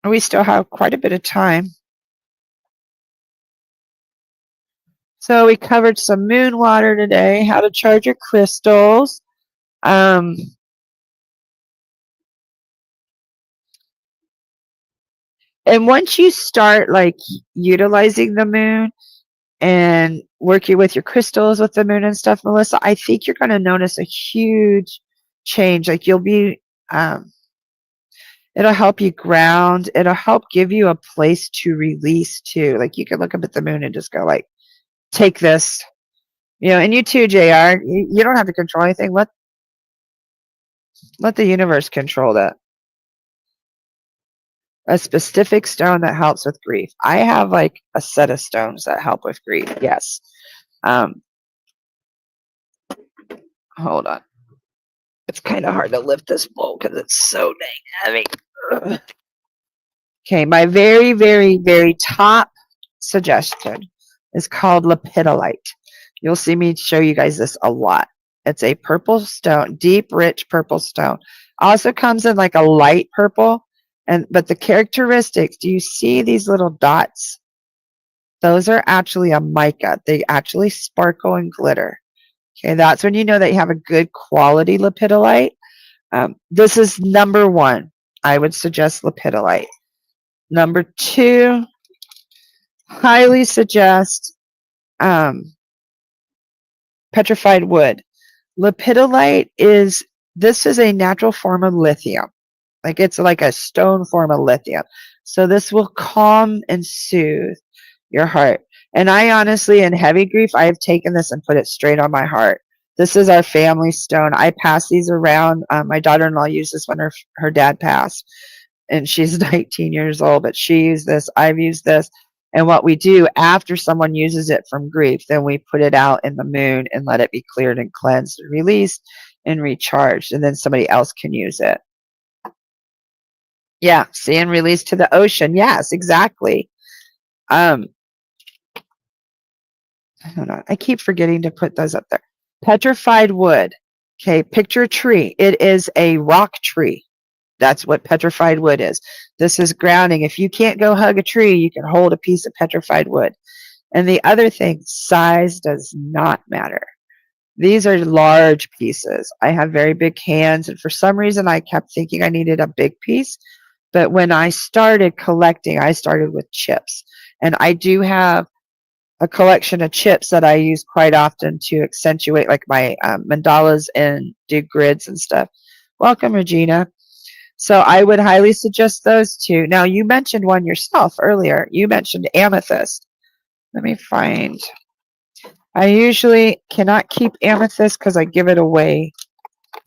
Speaker 1: We still have quite a bit of time. So we covered some moon water today, how to charge your crystals. And once you start like utilizing the moon and working with your crystals with the moon and stuff, Melissa, I think you're going to notice a huge change. Like you'll be, it'll help you ground. It'll help give you a place to release too. Like you can look up at the moon and just go like, take this, and you too, JR, you don't have to control anything. Let the universe control that. A specific stone that helps with grief. I have like a set of stones that help with grief. Yes. Hold on. It's kind of hard to lift this bowl because it's so dang heavy. Ugh. Okay, my very, very, very top suggestion is called lepidolite. You'll see me show you guys this a lot. It's a purple stone, deep, rich purple stone. Also comes in like a light purple. But the characteristics, do you see these little dots? Those are actually a mica. They actually sparkle and glitter. Okay, that's when you know that you have a good quality lepidolite. This is number one. I would suggest lepidolite. Number two, highly suggest petrified wood. Lepidolite is a natural form of lithium. Like it's like a stone form of lithium. So this will calm and soothe your heart. And I honestly, in heavy grief, I have taken this and put it straight on my heart. This is our family stone. I pass these around. My daughter-in-law used this when her dad passed. And she's 19 years old, but she used this. I've used this. And what we do after someone uses it from grief, then we put it out in the moon and let it be cleared and cleansed and released and recharged. And then somebody else can use it. Yeah, see, and release to the ocean. Yes, exactly. Hold on. I keep forgetting to put those up there. Petrified wood. Okay, picture a tree. It is a rock tree. That's what petrified wood is. This is grounding. If you can't go hug a tree, you can hold a piece of petrified wood. And the other thing, size does not matter. These are large pieces. I have very big hands, and for some reason, I kept thinking I needed a big piece. But when I started collecting, I started with chips. And I do have a collection of chips that I use quite often to accentuate like my mandalas and do grids and stuff. Welcome, Regina. So I would highly suggest those two. Now, you mentioned one yourself earlier. You mentioned amethyst. Let me find. I usually cannot keep amethyst because I give it away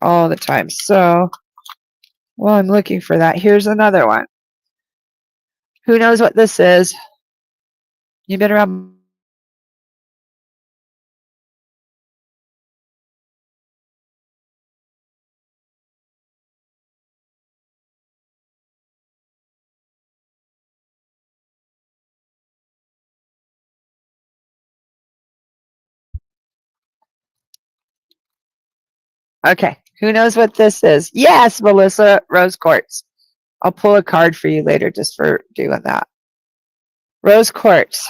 Speaker 1: all the time. So while I'm looking for that, here's another one. Who knows what this is? You been around? Okay. Who knows what this is? Yes, Melissa, rose quartz. I'll pull a card for you later just for doing that. Rose quartz.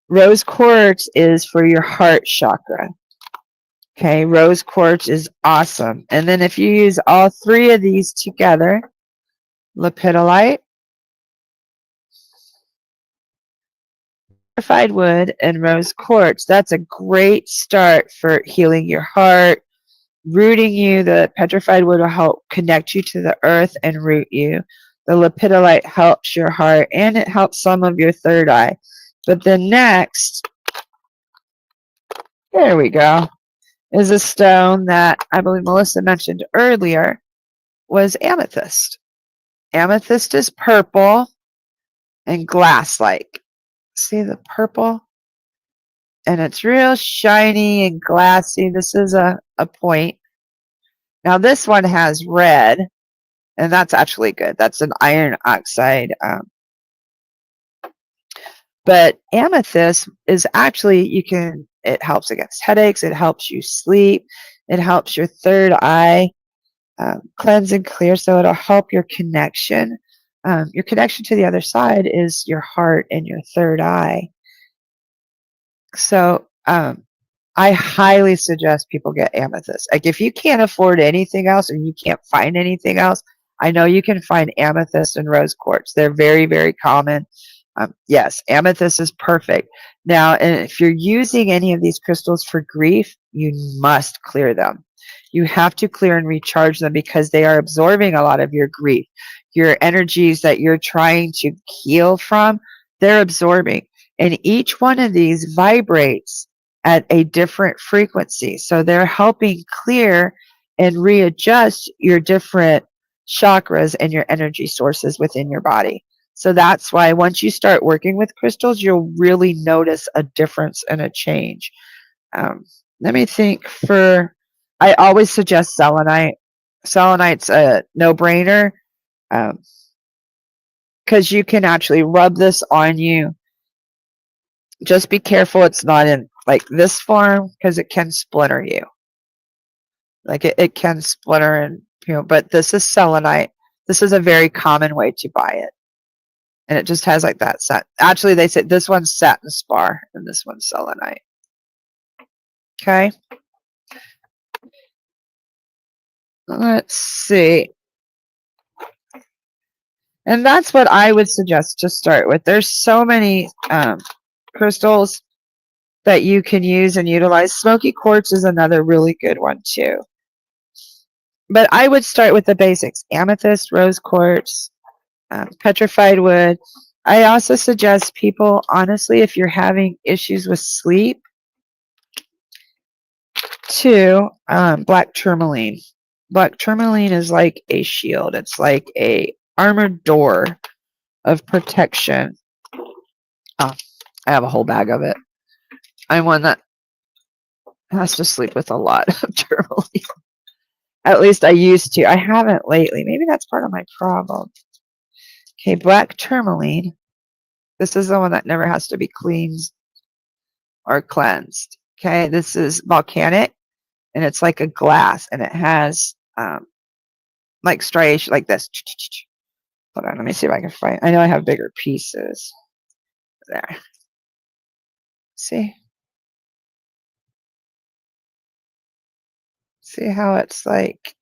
Speaker 1: Rose quartz is for your heart chakra. Okay, rose quartz is awesome. And then if you use all three of these together, lepidolite, petrified wood, and rose quartz, that's a great start for healing your heart, rooting you. The petrified wood will help connect you to the earth and root you. The lepidolite helps your heart, and it helps some of your third eye. But then next, there we go, is a stone that I believe Melissa mentioned earlier was amethyst. Amethyst is purple and glass-like. See the purple? And it's real shiny and glassy. This is a point. Now this one has red, and that's actually good. That's an iron oxide. But amethyst is actually, it helps against headaches. It helps you sleep. It helps your third eye cleanse and clear. So it'll help your connection. Your connection to the other side is your heart and your third eye. So I highly suggest people get amethyst. Like if you can't afford anything else or you can't find anything else, I know you can find amethyst and rose quartz. They're very, very common. Yes, amethyst is perfect. Now, and if you're using any of these crystals for grief, you must clear them. You have to clear and recharge them because they are absorbing a lot of your grief. Your energies that you're trying to heal from, they're absorbing. And each one of these vibrates at a different frequency. So they're helping clear and readjust your different chakras and your energy sources within your body. So that's why once you start working with crystals, you'll really notice a difference and a change. Let me think. I always suggest selenite. Selenite's a no-brainer because you can actually rub this on you. Just be careful it's not in like this form because it can splinter you. Like it can splinter and, but this is selenite. This is a very common way to buy it. And it just has like that set. Actually, they said this one's satin spar and this one's selenite. Okay. Let's see. And that's what I would suggest to start with. There's so many crystals that you can use and utilize. Smoky quartz is another really good one too. But I would start with the basics. Amethyst, rose quartz, petrified wood. I also suggest people, honestly, if you're having issues with sleep, to black tourmaline. Black tourmaline is like a shield. It's like a armored door of protection. Oh, I have a whole bag of it. I'm one that has to sleep with a lot of tourmaline. At least I used to. I haven't lately. Maybe that's part of my problem. Okay, black tourmaline. This is the one that never has to be cleaned or cleansed. Okay, this is volcanic, and it's like a glass, and it has like striation, like this. Hold on, let me see if I can find. I know I have bigger pieces. There. See? See how it's like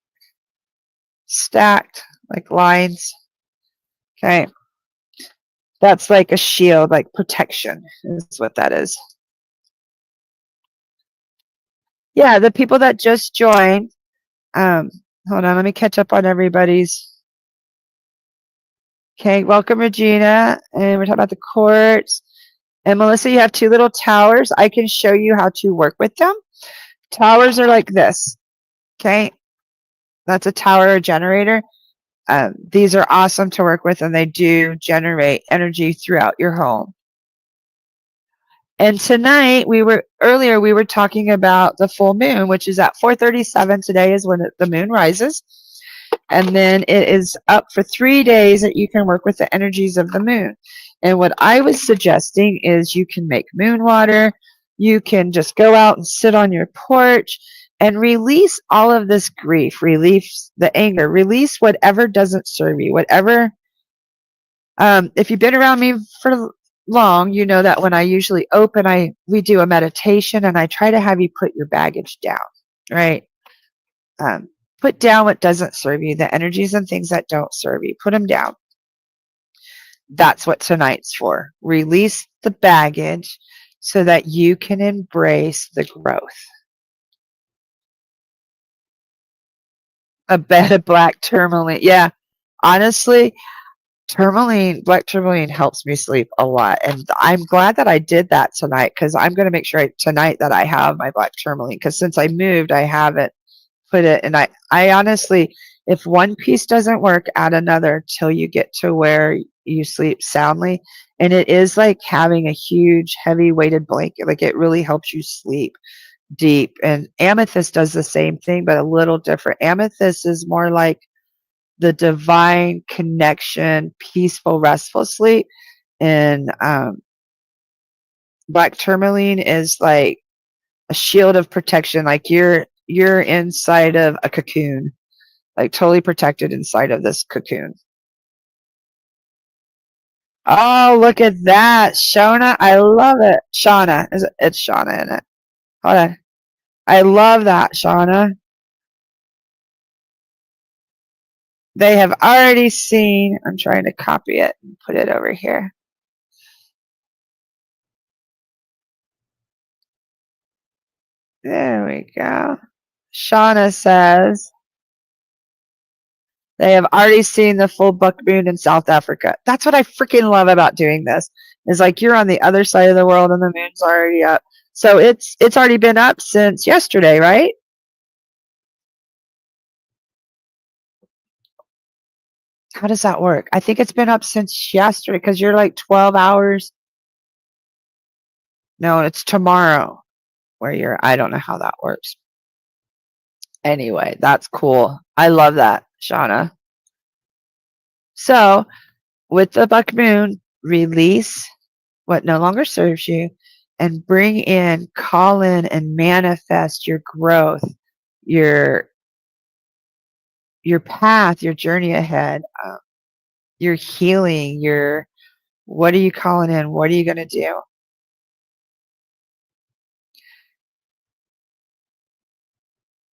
Speaker 1: stacked, like lines? Okay. That's like a shield, like protection is what that is. Yeah, the people that just joined, hold on, let me catch up on everybody's. Okay, welcome Regina, and we're talking about the quartz. And Melissa, you have two little towers. I can show you how to work with them. Towers are like this, okay? That's a tower or generator. These are awesome to work with, and they do generate energy throughout your home. And tonight, we were talking about the full moon, which is at 4:37 today is when the moon rises. And then it is up for 3 days that you can work with the energies of the moon. And what I was suggesting is you can make moon water. You can just go out and sit on your porch and release all of this grief, release the anger, release whatever doesn't serve you, whatever. If you've been around me for long, you know that when I usually open, we do a meditation, and I try to have you put your baggage down, right? Put down what doesn't serve you, the energies and things that don't serve you. Put them down. That's what tonight's for. Release the baggage so that you can embrace the growth. A bed of black tourmaline. Yeah, honestly, black tourmaline helps me sleep a lot. And I'm glad that I did that tonight because I'm going to make sure tonight that I have my black tourmaline because since I moved, I haven't put it. And I honestly, if one piece doesn't work, add another till you get to where, you sleep soundly. And it is like having a huge, heavy weighted blanket. Like it really helps you sleep deep. And amethyst does the same thing, but a little different. Amethyst is more like the divine connection, peaceful, restful sleep. And black tourmaline is like a shield of protection. Like you're inside of a cocoon, like totally protected inside of this cocoon. Oh, look at that. Shona, I love it. Shauna. It's Shauna in it. Hold on. I love that, Shauna. They have already seen. I'm trying to copy it and put it over here. There we go. Shauna says they have already seen the full buck moon in South Africa. That's what I freaking love about doing this. Is like you're on the other side of the world and the moon's already up. So it's already been up since yesterday, right? How does that work? I think it's been up since yesterday because you're like 12 hours. No, it's tomorrow where you're. I don't know how that works. Anyway, that's cool. I love that, Shauna. So with the buck moon, release what no longer serves you and bring in, call in, and manifest your growth, your path, your journey ahead, your healing, your what are you calling in? What are you going to do?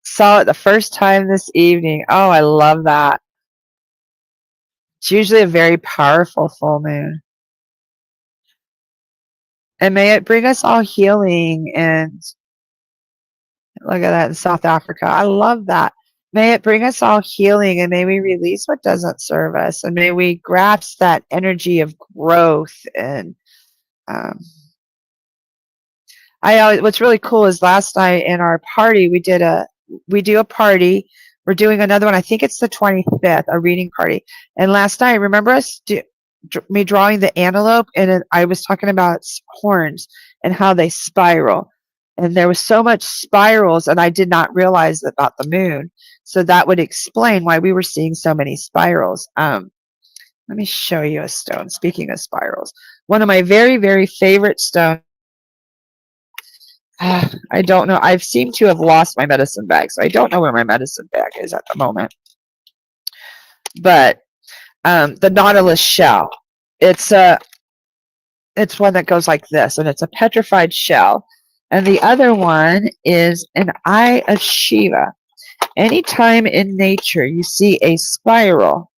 Speaker 1: Saw it the first time this evening. Oh, I love that. It's usually a very powerful full moon. And may it bring us all healing. And look at that in South Africa. I love that. May it bring us all healing, and may we release what doesn't serve us, and may we grasp that energy of growth. And um, what's really cool is last night in our party we do a party. We're doing another one. I think it's the 25th, a reading party. And last night, remember me drawing the antelope, and I was talking about horns and how they spiral. And there was so much spirals, and I did not realize about the moon. So that would explain why we were seeing so many spirals. Let me show you a stone. Speaking of spirals, one of my very, very favorite stones. I don't know. I've seemed to have lost my medicine bag, so I don't know where my medicine bag is at the moment. But the nautilus shell, it's one that goes like this, and it's a petrified shell. And the other one is an eye of Shiva. Anytime in nature you see a spiral,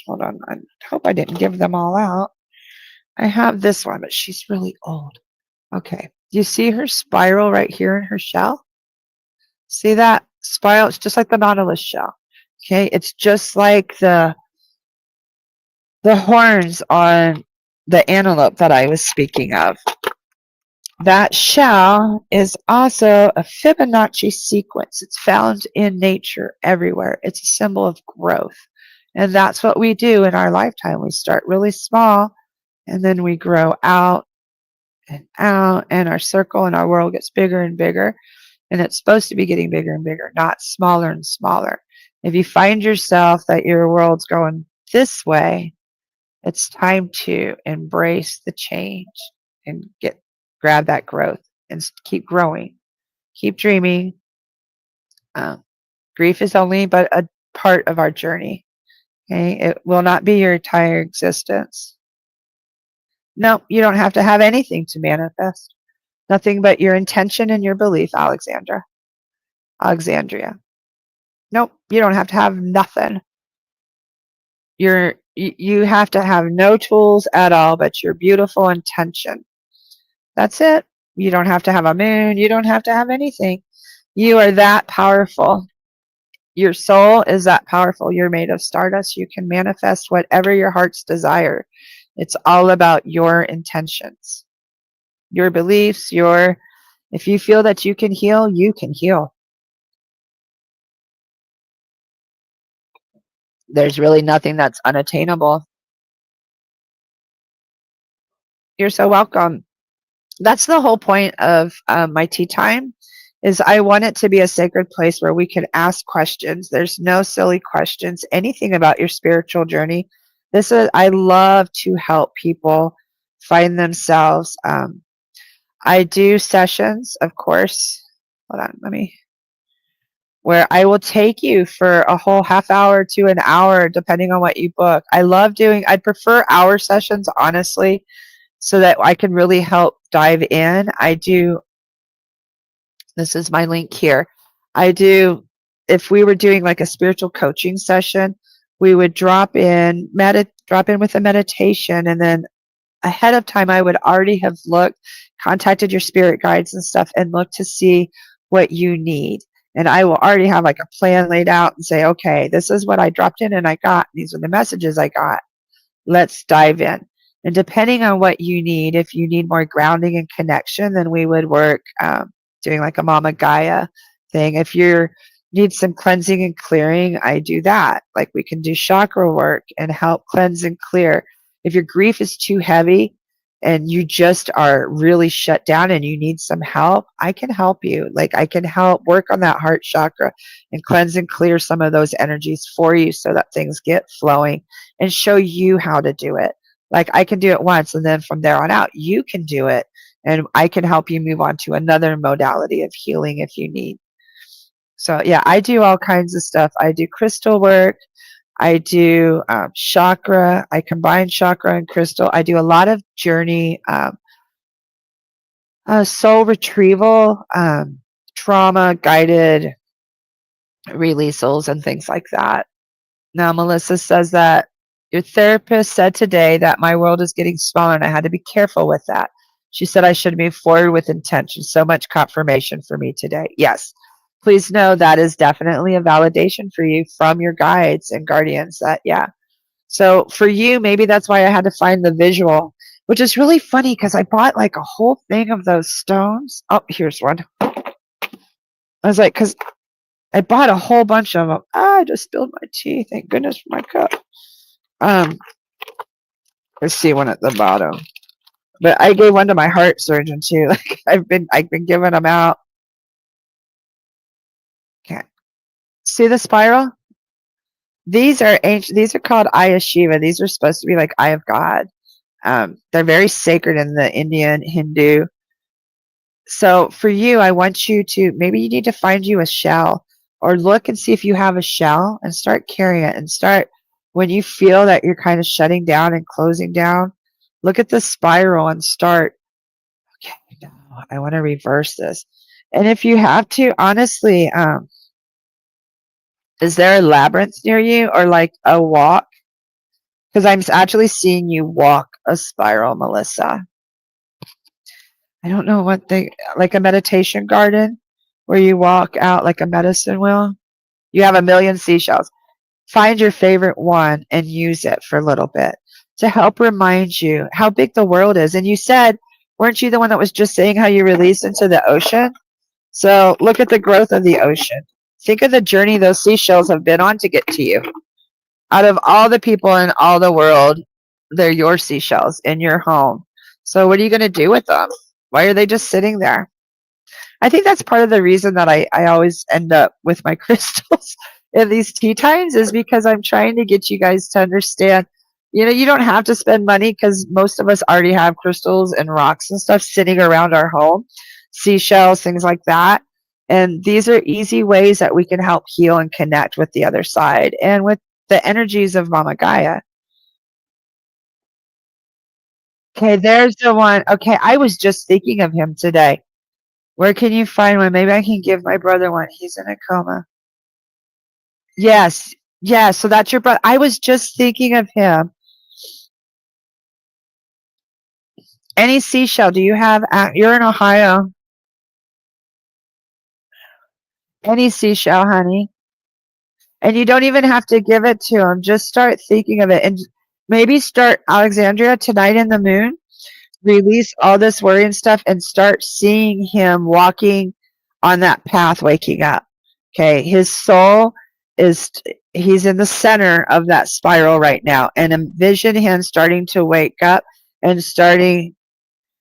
Speaker 1: hold on, I hope I didn't give them all out. I have this one, but she's really old. Okay, you see her spiral right here in her shell? See that spiral? It's just like the nautilus shell. Okay, it's just like the horns on the antelope that I was speaking of. That shell is also a Fibonacci sequence. It's found in nature everywhere. It's a symbol of growth. And that's what we do in our lifetime. We start really small, and then we grow out, and our circle and our world gets bigger and bigger. And it's supposed to be getting bigger and bigger, not smaller and smaller. If you find yourself that your world's going this way, it's time to embrace the change and grab that growth and keep growing, keep dreaming. Grief is only but a part of our journey. Okay, it will not be your entire existence. No, you don't have to have anything to manifest. Nothing but your intention and your belief, Alexandria. Nope, you don't have to have nothing. You have to have no tools at all but your beautiful intention. That's it. You don't have to have a moon. You don't have to have anything. You are that powerful. Your soul is that powerful. You're made of stardust. You can manifest whatever your heart's desire. It's all about your intentions, your beliefs, if you feel that you can heal, you can heal. There's really nothing that's unattainable. You're so welcome. That's the whole point of my tea time is I want it to be a sacred place where we can ask questions. There's no silly questions, anything about your spiritual journey. I love to help people find themselves. I do sessions, of course. Hold on, where I will take you for a whole half hour to an hour, depending on what you book. I prefer hour sessions, honestly, so that I can really help dive in. This is my link here. If we were doing like a spiritual coaching session, we would drop in with a meditation, and then ahead of time, I would already have contacted your spirit guides and stuff, and looked to see what you need. And I will already have like a plan laid out and say, okay, this is what I dropped in and I got. These are the messages I got. Let's dive in. And depending on what you need, if you need more grounding and connection, then we would work doing like a Mama Gaia thing. If you need some cleansing and clearing, I do that. Like we can do chakra work and help cleanse and clear. If your grief is too heavy and you just are really shut down and you need some help, I can help you. Like I can help work on that heart chakra and cleanse and clear some of those energies for you so that things get flowing, and show you how to do it. Like I can do it once, and then from there on out, you can do it. And I can help you move on to another modality of healing if you need. So yeah, I do all kinds of stuff. I do crystal work. I do chakra. I combine chakra and crystal. I do a lot of journey, soul retrieval, trauma guided releases and things like that. Now, Melissa says that your therapist said today that my world is getting smaller and I had to be careful with that. She said I should move forward with intention. So much confirmation for me today. Yes. Please know that is definitely a validation for you from your guides and guardians that, yeah. So for you, maybe that's why I had to find the visual, which is really funny because I bought like a whole thing of those stones. Oh, here's one. I was like, because I bought a whole bunch of them. I just spilled my tea. Thank goodness for my cup. Let's see one at the bottom. But I gave one to my heart surgeon too. Like I've been giving them out. Okay. See the spiral? These are ancient. These are called Eye of Shiva. These are supposed to be like Eye of God. They're very sacred in the Indian Hindu. So for you, I want you to, maybe you need to find you a shell, or look and see if you have a shell and start carrying it, and start when you feel that you're kind of shutting down and closing down, look at the spiral and start, okay, now I want to reverse this. And if you have to, honestly, is there a labyrinth near you, or like a walk? Because I'm actually seeing you walk a spiral, Melissa. I don't know like a meditation garden where you walk out like a medicine wheel. You have a million seashells. Find your favorite one and use it for a little bit to help remind you how big the world is. And you said, weren't you the one that was just saying how you release into the ocean? So look at the growth of the ocean. Think of the journey those seashells have been on to get to you. Out of all the people in all the world, they're your seashells in your home. So what are you going to do with them? Why are they just sitting there? I think that's part of the reason that I always end up with my crystals in these tea times, is because I'm trying to get you guys to understand, you don't have to spend money, because most of us already have crystals and rocks and stuff sitting around our home, seashells, things like that. And these are easy ways that we can help heal and connect with the other side and with the energies of Mama Gaia. Okay, there's the one. Okay, I was just thinking of him today. Where can you find one? Maybe I can give my brother one. He's in a coma. Yes. Yes. So that's your brother. I was just thinking of him. Any seashell do you have? You're in Ohio. Any seashell, honey. And you don't even have to give it to him. Just start thinking of it. And maybe start Alexandria tonight in the moon. Release all this worry and stuff and start seeing him walking on that path, waking up. Okay. His soul he's in the center of that spiral right now, and envision him starting to wake up and starting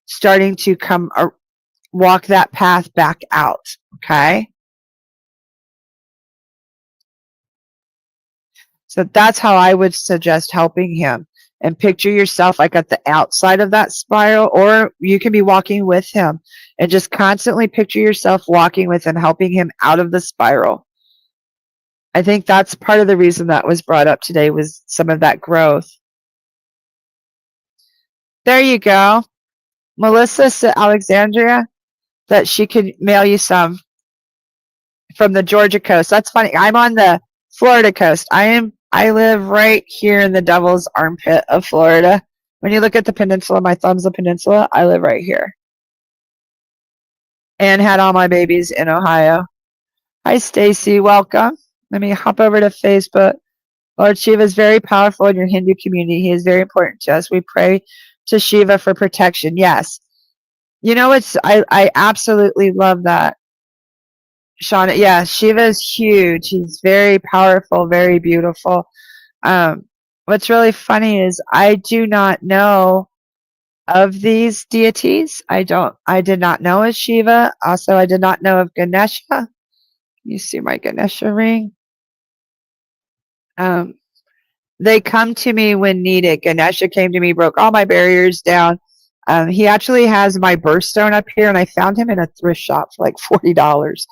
Speaker 1: starting to walk that path back out. Okay. So that's how I would suggest helping him. And picture yourself like at the outside of that spiral, or you can be walking with him and just constantly picture yourself walking with him, helping him out of the spiral. I think that's part of the reason that was brought up today, was some of that growth. There you go. Melissa said, Alexandria, that she could mail you some from the Georgia coast. That's funny. I'm on the Florida coast. I live right here in the devil's armpit of Florida. When you look at the peninsula, my thumb's the peninsula. I live right here. And had all my babies in Ohio. Hi, Stacy. Welcome. Let me hop over to Facebook. Lord Shiva is very powerful in your Hindu community. He is very important to us. We pray to Shiva for protection. Yes. You know, I absolutely love that, Shauna. Yeah, Shiva is huge. He's very powerful, very beautiful. What's really funny is I do not know of these deities. I did not know of Shiva. Also, I did not know of Ganesha. You see my Ganesha ring? They come to me when needed. Ganesha came to me, broke all my barriers down. He actually has my birthstone up here, and I found him in a thrift shop for like $40.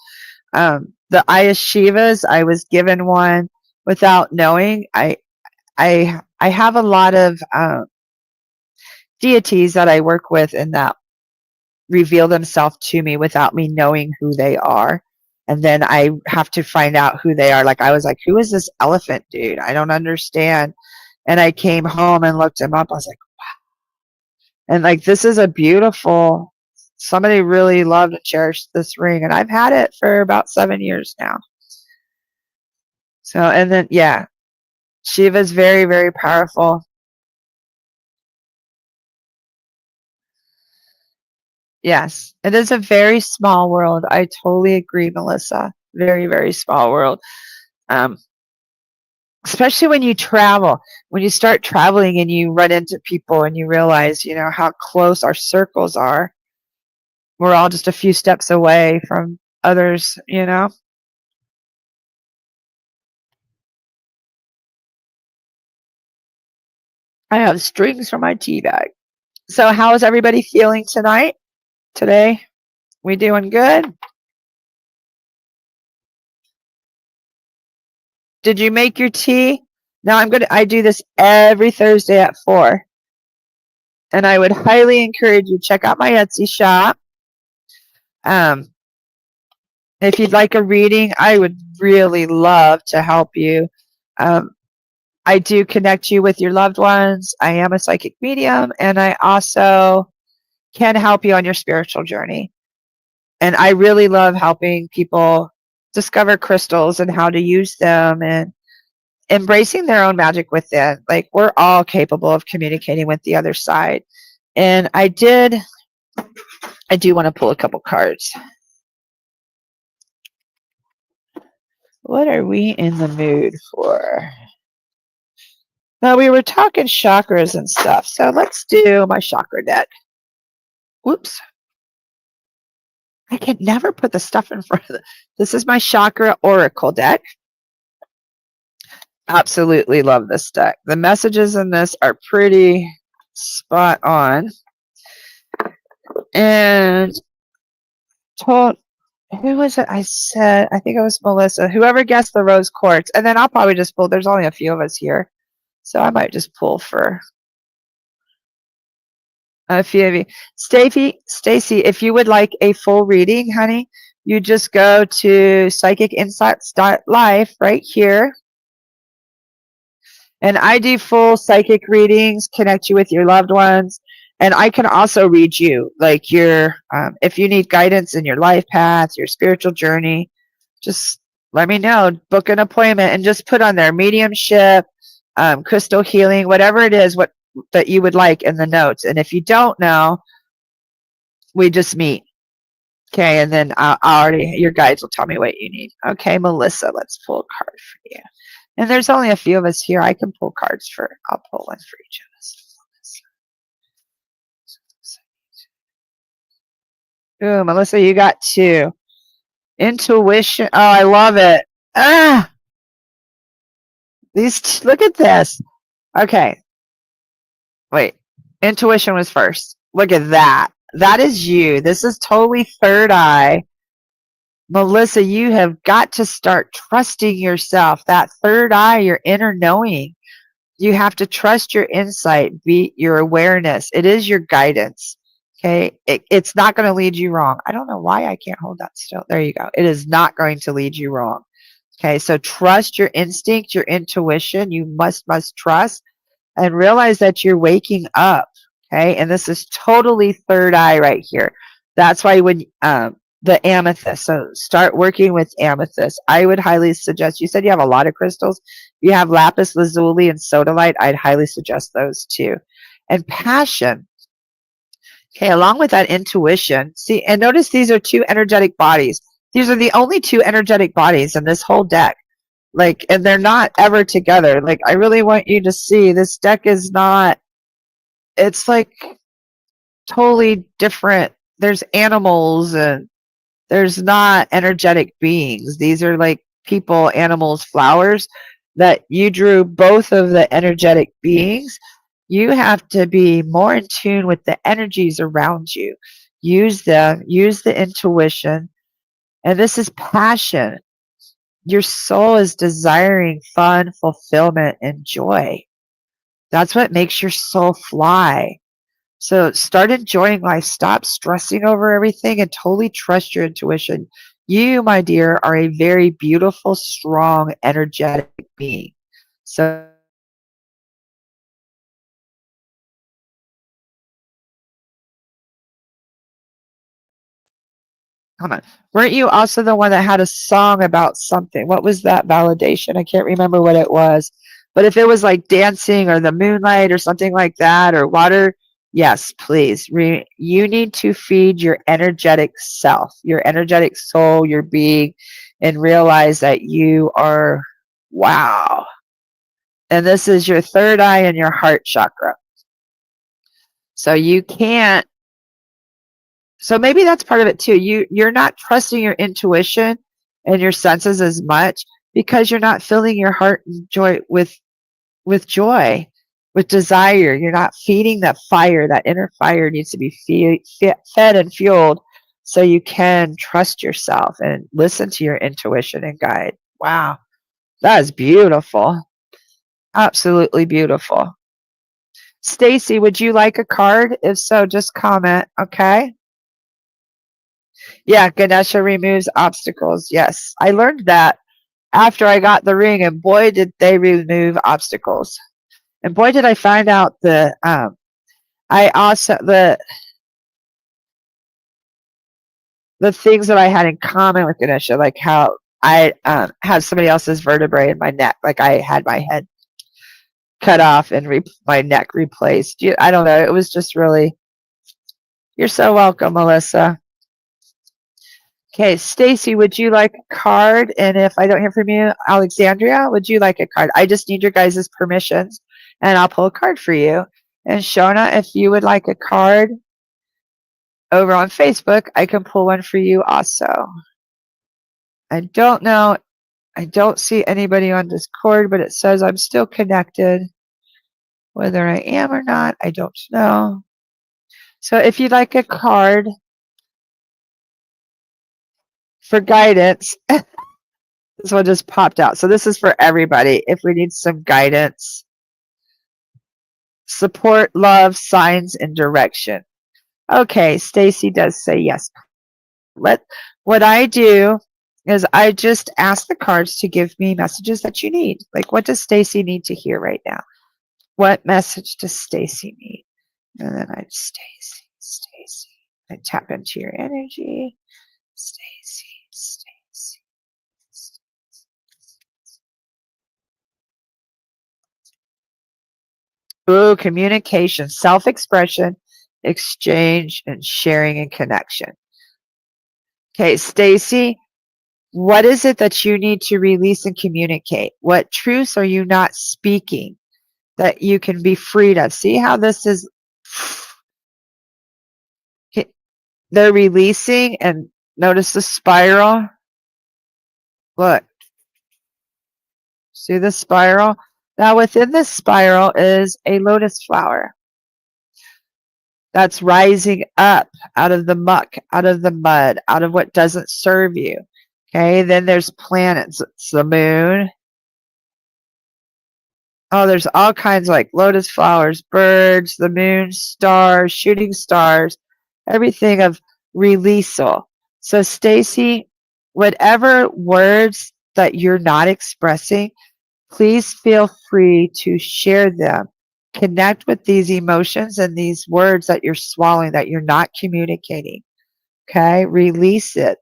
Speaker 1: The Aya Shivas, I was given one without knowing. I have a lot of deities that I work with and that reveal themselves to me without me knowing who they are. And then I have to find out who they are. Like, I was like, who is this elephant dude? I don't understand. And I came home and looked him up. I was like, wow. And like, this is a beautiful, somebody really loved and cherished this ring. And I've had it for about 7 years now. So, and then, yeah, Shiva's very, very powerful. Yes, it is a very small world. I totally agree, Melissa. Very, very small world. Especially when you travel, when you start traveling and you run into people and you realize, you know, how close our circles are. We're all just a few steps away from others, you know. I have strings for my tea bag. So how is everybody feeling tonight? Today? We doing good? Did you make your tea? Now I do this every Thursday at 4. And I would highly encourage you to check out my Etsy shop. If you'd like a reading, I would really love to help you. I do connect you with your loved ones. I am a psychic medium, and I also can help you on your spiritual journey. And I really love helping people discover crystals and how to use them and embracing their own magic within. Like, we're all capable of communicating with the other side. And I do want to pull a couple cards. What are we in the mood for? Now, we were talking chakras and stuff, so let's do my chakra deck. Whoops. I can never put the stuff in front of it. This is my chakra oracle deck. Absolutely love this deck. The messages in this are pretty spot on. And who was it? I think it was Melissa. Whoever guessed the rose quartz. And then I'll probably just pull. There's only a few of us here, so I might just pull for a few of you. Stacy, if you would like a full reading, honey, you just go to PsychicInsights.Life right here. And I do full psychic readings, connect you with your loved ones. And I can also read you, like if you need guidance in your life path, your spiritual journey, just let me know. Book an appointment and just put on there mediumship, crystal healing, whatever it is that you would like in the notes. And if you don't know, we just meet. Okay, and then your guides will tell me what you need. Okay, Melissa, let's pull a card for you. And there's only a few of us here. I'll pull one for each of us. Ooh, Melissa, you got 2. Intuition. Oh, I love it. Ah, look at this. Okay, wait. Intuition was first. Look at that. That is you. This is totally third eye. Melissa, you have got to start trusting yourself. That third eye, your inner knowing. You have to trust your insight, be your awareness. It is your guidance. Okay. It's not going to lead you wrong. I don't know why I can't hold that still. There you go. It is not going to lead you wrong. Okay. So trust your instinct, your intuition. You must trust and realize that you're waking up. Okay. And this is totally third eye right here. That's why when, the amethyst. So start working with amethyst. I would highly suggest, you said you have a lot of crystals. You have lapis lazuli and sodalite. I'd highly suggest those too. And passion. Okay, along with that intuition. See, and notice these are 2 energetic bodies. These are the only 2 energetic bodies in this whole deck. Like, and they're not ever together. Like, I really want you to see this deck is not, it's like totally different. There's animals and there's not energetic beings. These are like people, animals, flowers that you drew both of the energetic beings. You have to be more in tune with the energies around you. Use them, use the intuition. And this is passion. Your soul is desiring fun, fulfillment, and joy. That's what makes your soul fly. So start enjoying life. Stop stressing over everything and totally trust your intuition. You, my dear, are a very beautiful, strong, energetic being. So hold on. Weren't you also the one that had a song about something? What was that validation? I can't remember what it was. But if it was like dancing or the moonlight or something like that or water, yes, please. You need to feed your energetic self, your energetic soul, your being, and realize that you are wow. And this is your third eye and your heart chakra. So you can't, so maybe that's part of it too. You're not trusting your intuition and your senses as much because you're not filling your heart and joy with joy, with desire. You're not feeding that fire. That inner fire needs to be fed and fueled so you can trust yourself and listen to your intuition and guide. Wow, that is beautiful. Absolutely beautiful. Stacy, would you like a card? If so, just comment, okay? Yeah, Ganesha removes obstacles. Yes, I learned that after I got the ring, and boy, did they remove obstacles. And boy, did I find out I also the things that I had in common with Ganesha, like how I had somebody else's vertebrae in my neck, like I had my head cut off and my neck replaced. I don't know. It was just really. You're so welcome, Melissa. Okay, Stacy, would you like a card? And if I don't hear from you, Alexandria, would you like a card? I just need your guys' permissions, and I'll pull a card for you. And Shona, if you would like a card over on Facebook, I can pull one for you also. I don't know. I don't see anybody on Discord, but it says I'm still connected. Whether I am or not, I don't know. So if you'd like a card for guidance, this one just popped out. So this is for everybody. If we need some guidance, support, love, signs, and direction. Okay, Stacy does say yes. What I do is I just ask the cards to give me messages that you need. Like, what does Stacy need to hear right now? What message does Stacy need? And then Stacy. I tap into your energy. Stacy. Ooh, communication, self-expression, exchange, and sharing and connection. Okay, Stacy, what is it that you need to release and communicate? What truths are you not speaking that you can be freed of? See how this is. they're releasing, and notice the spiral. Look, see the spiral? Now within this spiral is a lotus flower that's rising up out of the muck, out of the mud, out of what doesn't serve you. Okay, then there's planets. It's the moon. Oh, there's all kinds like lotus flowers, birds, the moon, stars, shooting stars, everything of releasal. So Stacy, whatever words that you're not expressing, please feel free to share them. Connect with these emotions and these words that you're swallowing, that you're not communicating. Okay, release it.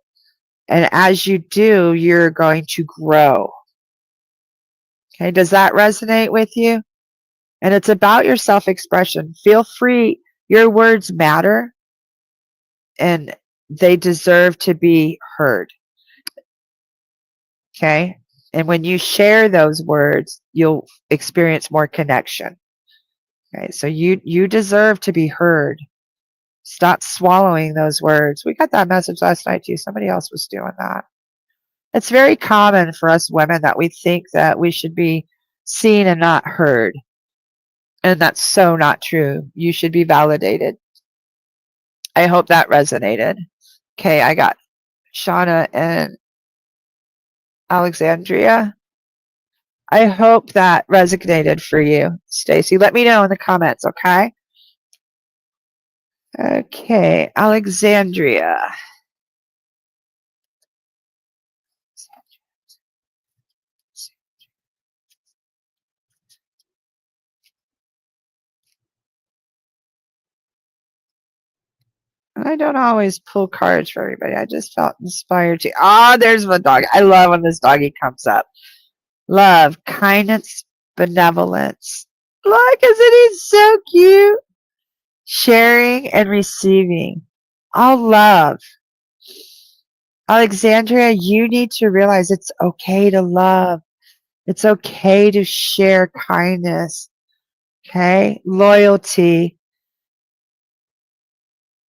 Speaker 1: And as you do, you're going to grow. Okay, does that resonate with you? And it's about your self-expression. Feel free. Your words matter, and they deserve to be heard. Okay? And when you share those words, you'll experience more connection. Okay? So you deserve to be heard. Stop swallowing those words. We got that message last night too. Somebody else was doing that. It's very common for us women that we think that we should be seen and not heard. And that's so not true. You should be validated. I hope that resonated. Okay, I got Shauna and Alexandria. I hope that resonated for you, Stacy. Let me know in the comments, okay? Okay, Alexandria. I don't always pull cards for everybody. I just felt inspired to. Ah, there's my dog. I love when this doggy comes up. Love, kindness, benevolence. Look, isn't he so cute? Sharing and receiving. All love. Alexandria, you need to realize it's okay to love. It's okay to share kindness. Okay? Loyalty.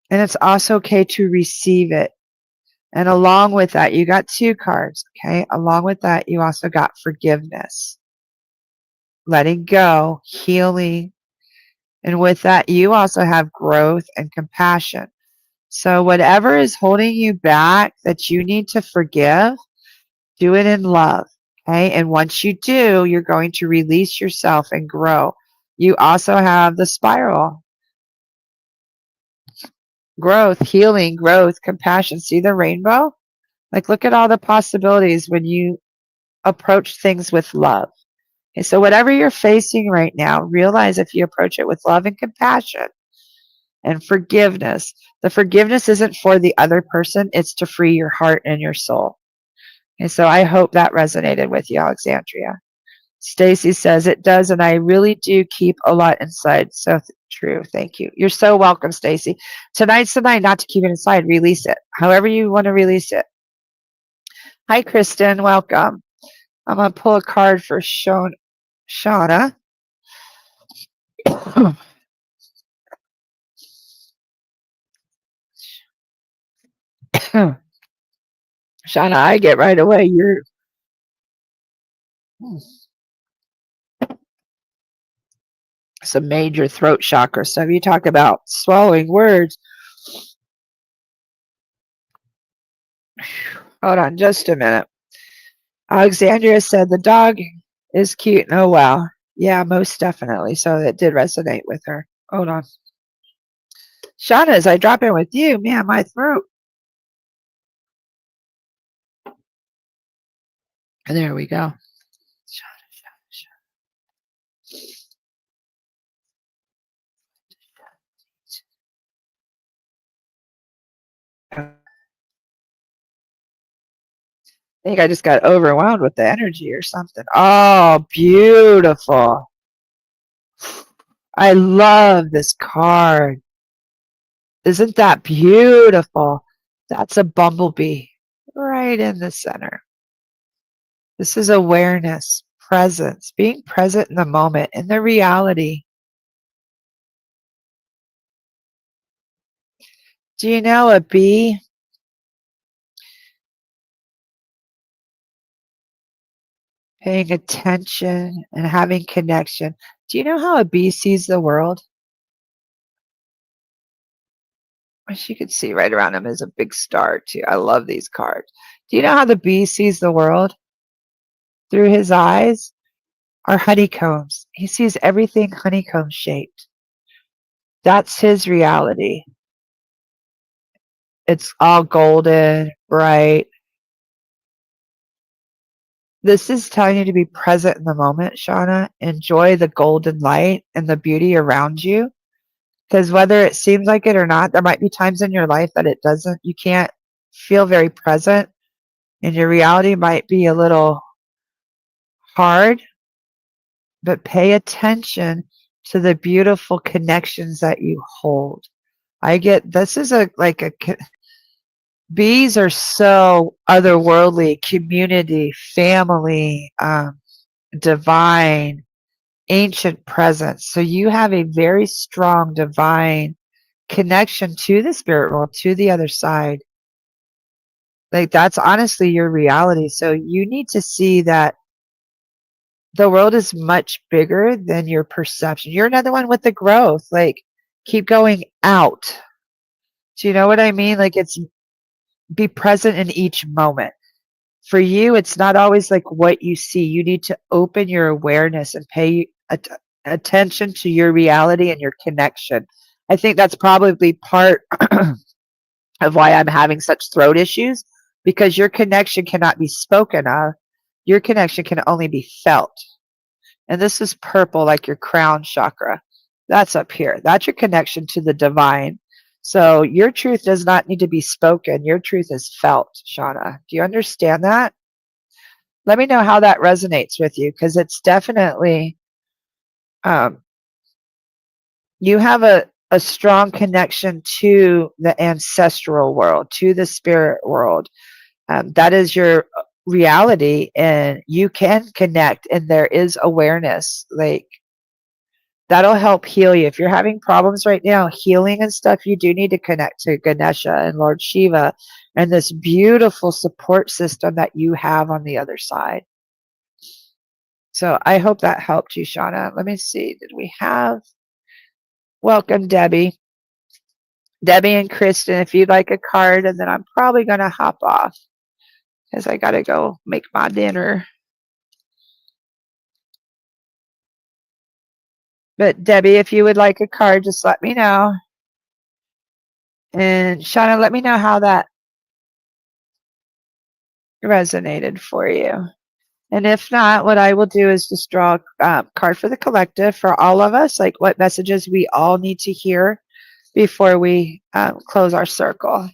Speaker 1: And it's also okay to receive it. And along with that, you got two cards. Okay? Along with that, you also got forgiveness, letting go, healing. And with that, you also have growth and compassion. So whatever is holding you back that you need to forgive, do it in love. Okay. And once you do, you're going to release yourself and grow. You also have the spiral. Growth, healing, growth, compassion. See the rainbow? Like, look at all the possibilities when you approach things with love. Okay, so whatever you're facing right now, realize if you approach it with love and compassion and forgiveness, the forgiveness isn't for the other person, it's to free your heart and your soul. And so I hope that resonated with you, Alexandria. Stacy says it does, and I really do keep a lot inside. So true. Thank you. You're so welcome, Stacy. Tonight's the night not to keep it inside. Release it. However you want to release it. Hi, Kristen. Welcome. I'm going to pull a card for Shauna. Shauna, I get right away. You're some major throat chakra stuff. You talk about swallowing words. Hold on just a minute. Alexandria said the dog is cute. Oh, wow. Yeah, most definitely. So it did resonate with her. Hold on. Shauna, as I drop in with you, man, my throat. And there we go. I think I just got overwhelmed with the energy or something. Oh, beautiful. I love this card. Isn't that beautiful? That's a bumblebee right in the center. This is awareness, presence, being present in the moment, in the reality. Do you know a bee paying attention and having connection? Do you know how a bee sees the world? As you can see right around him is a big star too. I love these cards. Do you know how the bee sees the world? Through his eyes are honeycombs. He sees everything honeycomb shaped. That's his reality. It's all golden, bright. This is telling you to be present in the moment, Shauna. Enjoy the golden light and the beauty around you. Because whether it seems like it or not, there might be times in your life that it doesn't. You can't feel very present, and your reality might be a little hard, but pay attention to the beautiful connections that you hold. I get this is bees are so otherworldly, community, family, divine, ancient presence. So you have a very strong divine connection to the spirit world, to the other side. Like that's honestly your reality. So you need to see that the world is much bigger than your perception. You're another one with the growth. Like keep going out. Do you know what I mean? Like it's be present in each moment. For you, it's not always like what you see. You need to open your awareness and pay attention to your reality and your connection. I think that's probably part of why I'm having such throat issues because your connection cannot be spoken of. Your connection can only be felt. And this is purple, like your crown chakra. That's up here. That's your connection to the divine. So your truth does not need to be spoken. Your truth is felt, Shauna. Do you understand that? Let me know how that resonates with you because it's definitely, um, you have a strong connection to the ancestral world, to the spirit world. That is your reality, and you can connect, and there is awareness. Like, that'll help heal you. If you're having problems right now, healing and stuff, you do need to connect to Ganesha and Lord Shiva and this beautiful support system that you have on the other side. So I hope that helped you, Shauna. Let me see. Did we have? Welcome, Debbie. Debbie and Kristen, if you'd like a card, and then I'm probably going to hop off because I got to go make my dinner. But Debbie, if you would like a card, just let me know. And Shauna, let me know how that resonated for you. And if not, what I will do is just draw a card for the collective for all of us, like what messages we all need to hear before we close our circle.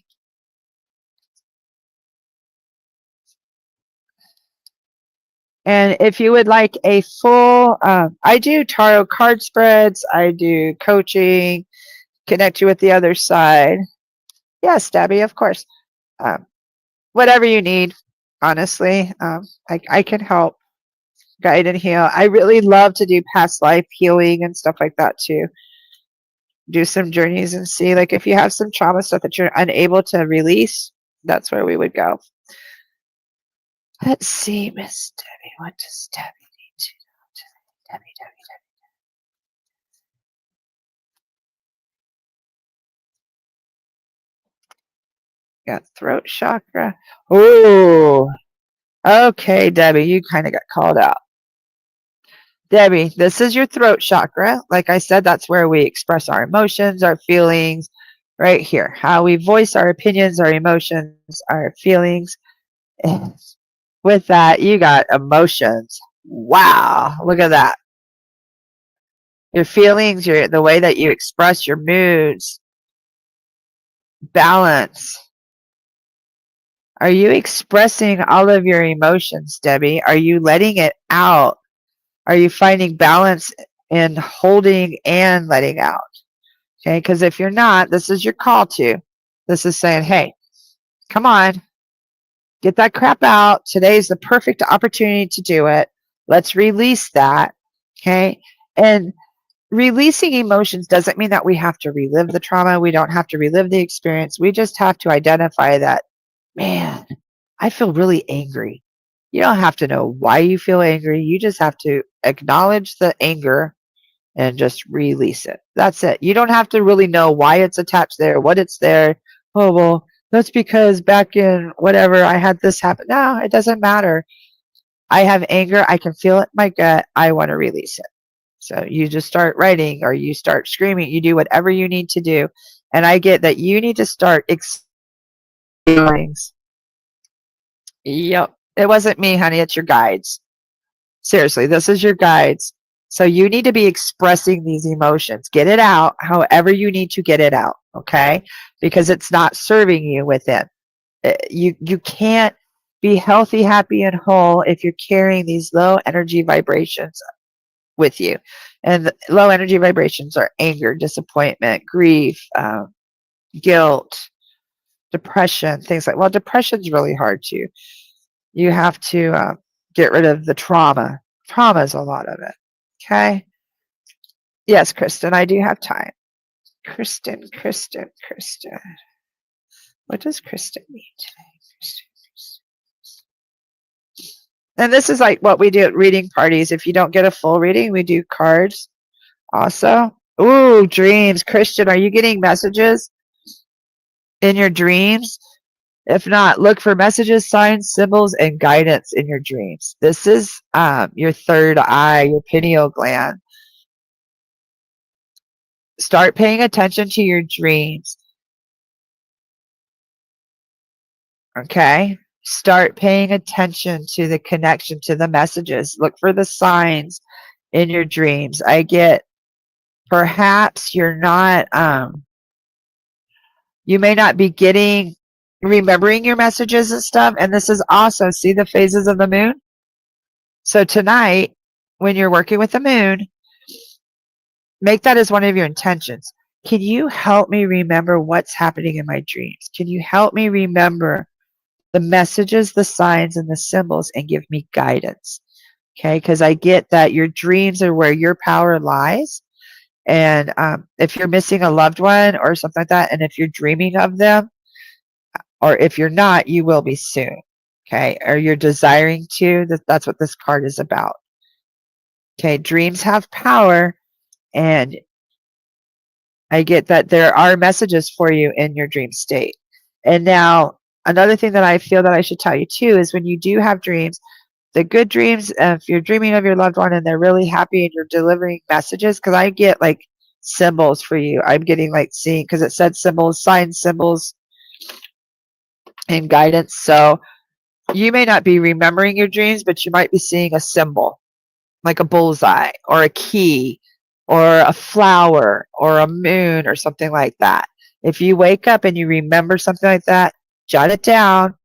Speaker 1: And if you would like a full, I do tarot card spreads, I do coaching, connect you with the other side. Yes, Debbie, of course. Whatever you need, honestly, I can help guide and heal. I really love to do past life healing and stuff like that too. Do some journeys and see, like, if you have some trauma stuff that you're unable to release, that's where we would go. Let's see, Miss Debbie. What does Debbie need to know today? Debbie. Got throat chakra. Oh, okay, Debbie, you kind of got called out. Debbie, this is your throat chakra. Like I said, that's where we express our emotions, our feelings, right here. How we voice our opinions, our emotions, our feelings. With that, you got emotions. Wow, look at that. Your feelings, the way that you express your moods, balance. Are you expressing all of your emotions, Debbie? Are you letting it out? Are you finding balance in holding and letting out? Okay, because if you're not, this is your call to. This is saying, hey, come on, get that crap out. Today's the perfect opportunity to do it. Let's release that. Okay, and releasing emotions doesn't mean that we have to relive the trauma. We don't have to relive the experience. We just have to identify that, man, I feel really angry. You don't have to know why you feel angry. You just have to acknowledge the anger and just release it. That's it. You don't have to really know why it's attached there, what it's there. Oh, well, that's because back in whatever I had this happen. No, it doesn't matter. I have anger. I can feel it in my gut. I want to release it. So you just start writing or you start screaming. You do whatever you need to do. And I get that you need to start feelings. Yep. It wasn't me, honey. It's your guides. Seriously, this is your guides. So you need to be expressing these emotions. Get it out however you need to get it out, okay? Because it's not serving you within. You can't be healthy, happy, and whole if you're carrying these low energy vibrations with you. And the low energy vibrations are anger, disappointment, grief, guilt, depression, things like, well, depression's really hard too. You have to get rid of the trauma. Trauma is a lot of it. Okay. Yes, Kristen, I do have time. Kristen. What does Kristen mean today? And this is like what we do at reading parties. If you don't get a full reading, we do cards also. Ooh, dreams. Christian, are you getting messages in your dreams? If not, look for messages, signs, symbols, and guidance in your dreams. This is your third eye, your pineal gland. Start paying attention to your dreams. Okay? Start paying attention to the connection, to the messages. Look for the signs in your dreams. I get perhaps you're not, you may not be remembering your messages and stuff. And this is also, see the phases of the moon? So tonight, when you're working with the moon, make that as one of your intentions. Can you help me remember what's happening in my dreams? Can you help me remember the messages, the signs, and the symbols, and give me guidance? Okay, because I get that your dreams are where your power lies. And if you're missing a loved one or something like that, and if you're dreaming of them, or if you're not, you will be soon. Okay, or you're desiring to, that's what this card is about. Okay, dreams have power, and I get that there are messages for you in your dream state. And now, another thing that I feel that I should tell you too is when you do have dreams, the good dreams, if you're dreaming of your loved one and they're really happy and you're delivering messages, because I get like symbols for you. I'm getting like seeing, because it said symbols, signs, symbols, and guidance. So you may not be remembering your dreams, but you might be seeing a symbol, like a bullseye or a key or a flower or a moon or something like that. If you wake up and you remember something like that, jot it down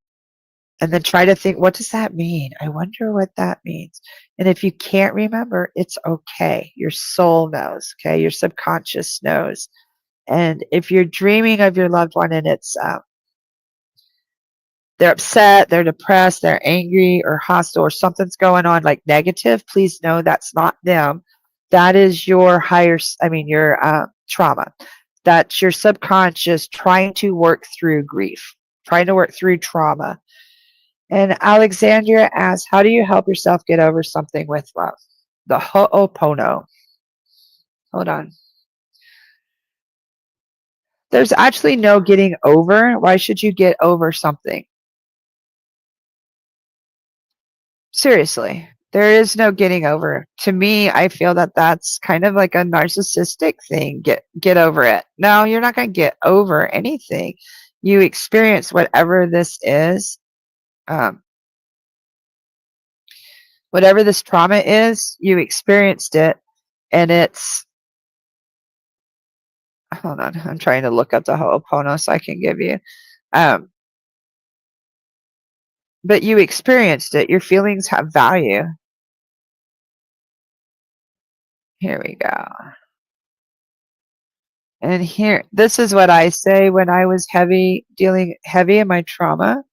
Speaker 1: and then try to think, what does that mean? I wonder what that means. And if you can't remember, it's okay. Your soul knows, okay? Your subconscious knows. And if you're dreaming of your loved one and it's they're upset, they're depressed, they're angry or hostile or something's going on like negative, please know that's not them. That is your your trauma. That's your subconscious trying to work through grief, trying to work through trauma. And Alexandria asks, how do you help yourself get over something with love? The Ho'opono. Hold on. There's actually no getting over. Why should you get over something? Seriously, there is no getting over. To me, I feel that that's kind of like a narcissistic thing. Get over it. No, you're not going to get over anything. You experience whatever this is. Whatever this trauma is, you experienced it, and it's, hold on, I'm trying to look up the Ho'opono so I can give you, but you experienced it. Your feelings have value. Here we go. And here, this is what I say when I was dealing heavy in my trauma.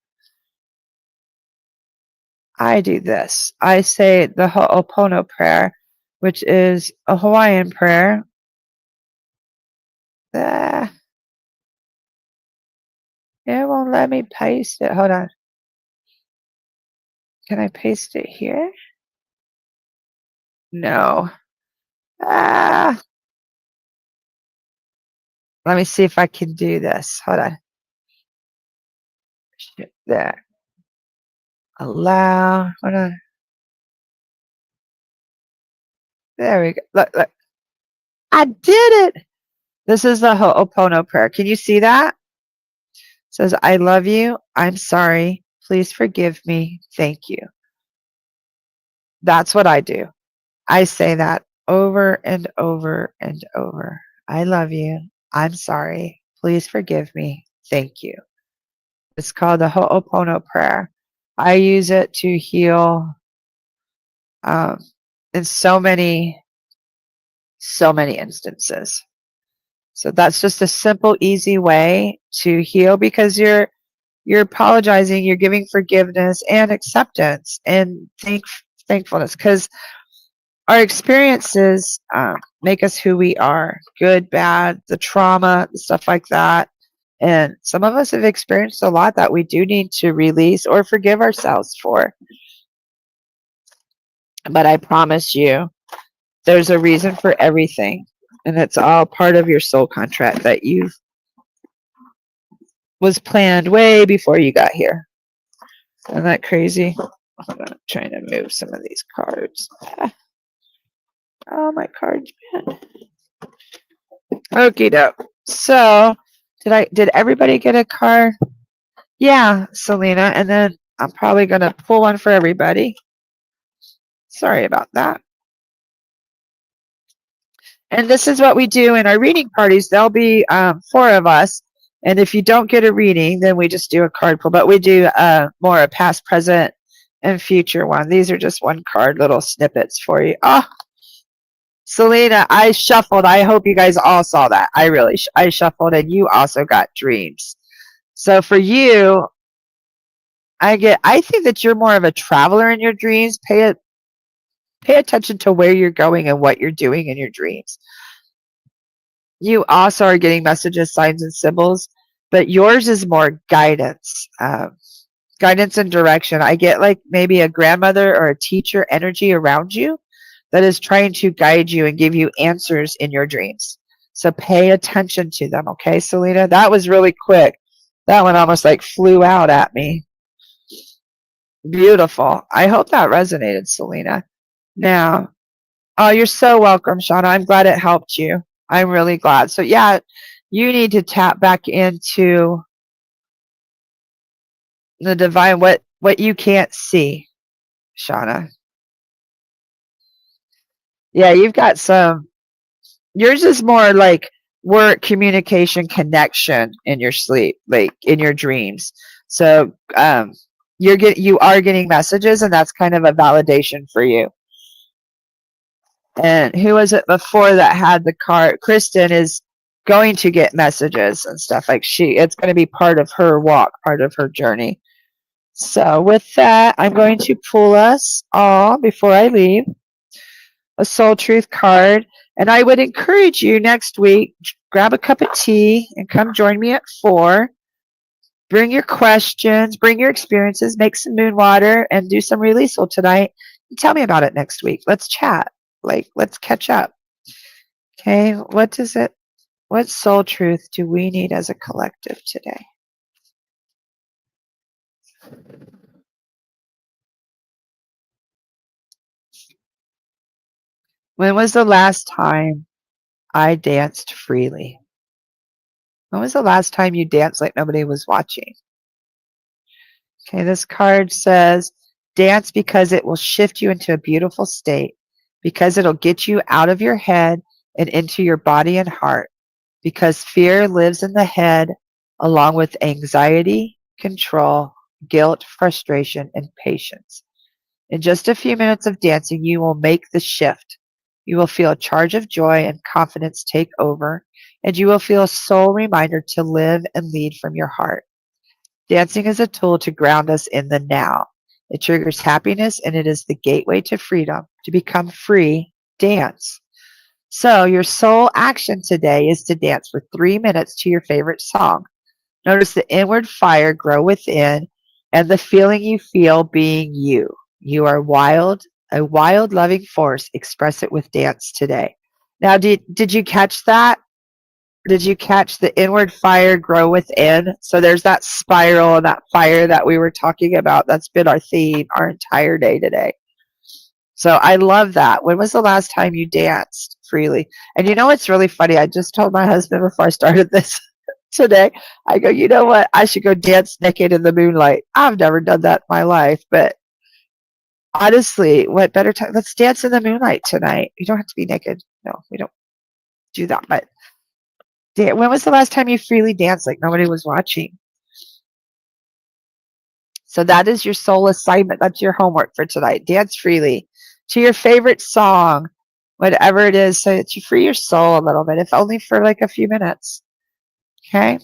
Speaker 1: I do this. I say the Ho'opono prayer. which is a Hawaiian prayer. It won't let me paste it. Hold on. Can I paste it here? No. Let me see if I can do this. Hold on. There. Allow. Hold on. There we go. Look. I did it. This is the Ho'opono prayer. Can you see that? It says, I love you. I'm sorry. Please forgive me. Thank you. That's what I do. I say that over and over and over. I love you. I'm sorry. Please forgive me. Thank you. It's called the Ho'opono prayer. I use it to heal in so many instances. So that's just a simple, easy way to heal, because you're apologizing, you're giving forgiveness and acceptance and thankfulness, because our experiences make us who we are, good, bad, the trauma, stuff like that. And some of us have experienced a lot that we do need to release or forgive ourselves for. But I promise you, there's a reason for everything. And it's all part of your soul contract that was planned way before you got here. Isn't that crazy? I'm trying to move some of these cards. Oh, my cards, man. Okie doke. So, did everybody get a card? Yeah, Selena. And then I'm probably going to pull one for everybody. Sorry about that. And this is what we do in our reading parties. There'll be 4 of us. And if you don't get a reading, then we just do a card pull. But we do more a past, present, and future one. These are just one card, little snippets for you. Oh, Selena, I shuffled. I hope you guys all saw that. I shuffled, and you also got dreams. So for you, I think that you're more of a traveler in your dreams. Pay attention to where you're going and what you're doing in your dreams. You also are getting messages, signs, and symbols, but yours is more guidance. Guidance and direction. I get like maybe a grandmother or a teacher energy around you that is trying to guide you and give you answers in your dreams. So pay attention to them, okay, Selena? That was really quick. That one almost like flew out at me. Beautiful. I hope that resonated, Selena. Now, oh, you're so welcome, Shauna. I'm glad it helped you. I'm really glad. So yeah, you need to tap back into the divine, what you can't see, Shauna. Yeah, you've got some. Yours is more like work, communication, connection in your sleep, like in your dreams. So you are getting messages, and that's kind of a validation for you. And who was it before that had the card? Kristen is going to get messages and stuff, like it's going to be part of her walk, part of her journey. So with that, I'm going to pull us all, before I leave, a soul truth card. And I would encourage you next week, grab a cup of tea and come join me at 4. Bring your questions, bring your experiences, make some moon water, and do some releasal tonight. And tell me about it next week. Let's chat. Let's catch up. Okay, what soul truth do we need as a collective today? When was the last time I danced freely? When was the last time you danced like nobody was watching? Okay, this card says, dance because it will shift you into a beautiful state, because it'll get you out of your head and into your body and heart, because fear lives in the head along with anxiety, control, guilt, frustration, and patience. In just a few minutes of dancing, you will make the shift. You will feel a charge of joy and confidence take over, and you will feel a soul reminder to live and lead from your heart. Dancing is a tool to ground us in the now. It triggers happiness, and it is the gateway to freedom, to become free dance. So your sole action today is to dance for 3 minutes to your favorite song. Notice the inward fire grow within and the feeling you feel being you. You are wild, a wild, loving force. Express it with dance today. Now, did you catch that? Did you catch the inward fire grow within? So there's that spiral and that fire that we were talking about. That's been our theme our entire day today. So I love that. When was the last time you danced freely? And you know what's really funny? I just told my husband before I started this today, I go, you know what? I should go dance naked in the moonlight. I've never done that in my life, but honestly, what better time? Let's dance in the moonlight tonight. You don't have to be naked. No, we don't do that. But when was the last time you freely danced like nobody was watching? So that is your soul assignment. That's your homework for tonight. Dance freely to your favorite song, whatever it is, so that you free your soul a little bit, if only for like a few minutes. Okay?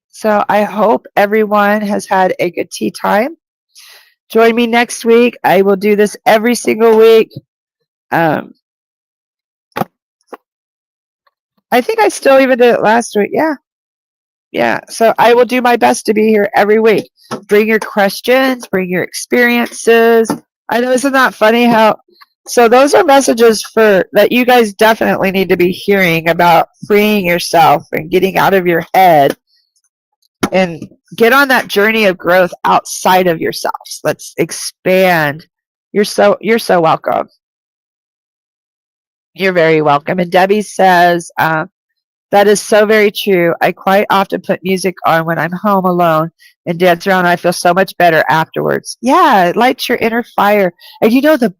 Speaker 1: So I hope everyone has had a good tea time. Join me next week. I will do this every single week. I think I still even did it last week. Yeah. So I will do my best to be here every week. Bring your questions, bring your experiences. I know, isn't that funny how, so those are messages for that you guys definitely need to be hearing about freeing yourself and getting out of your head and get on that journey of growth outside of yourselves. Let's expand. You're so welcome. You're very welcome. And Debbie says, that is so very true. I quite often put music on when I'm home alone and dance around. And I feel so much better afterwards. Yeah, it lights your inner fire. And you know the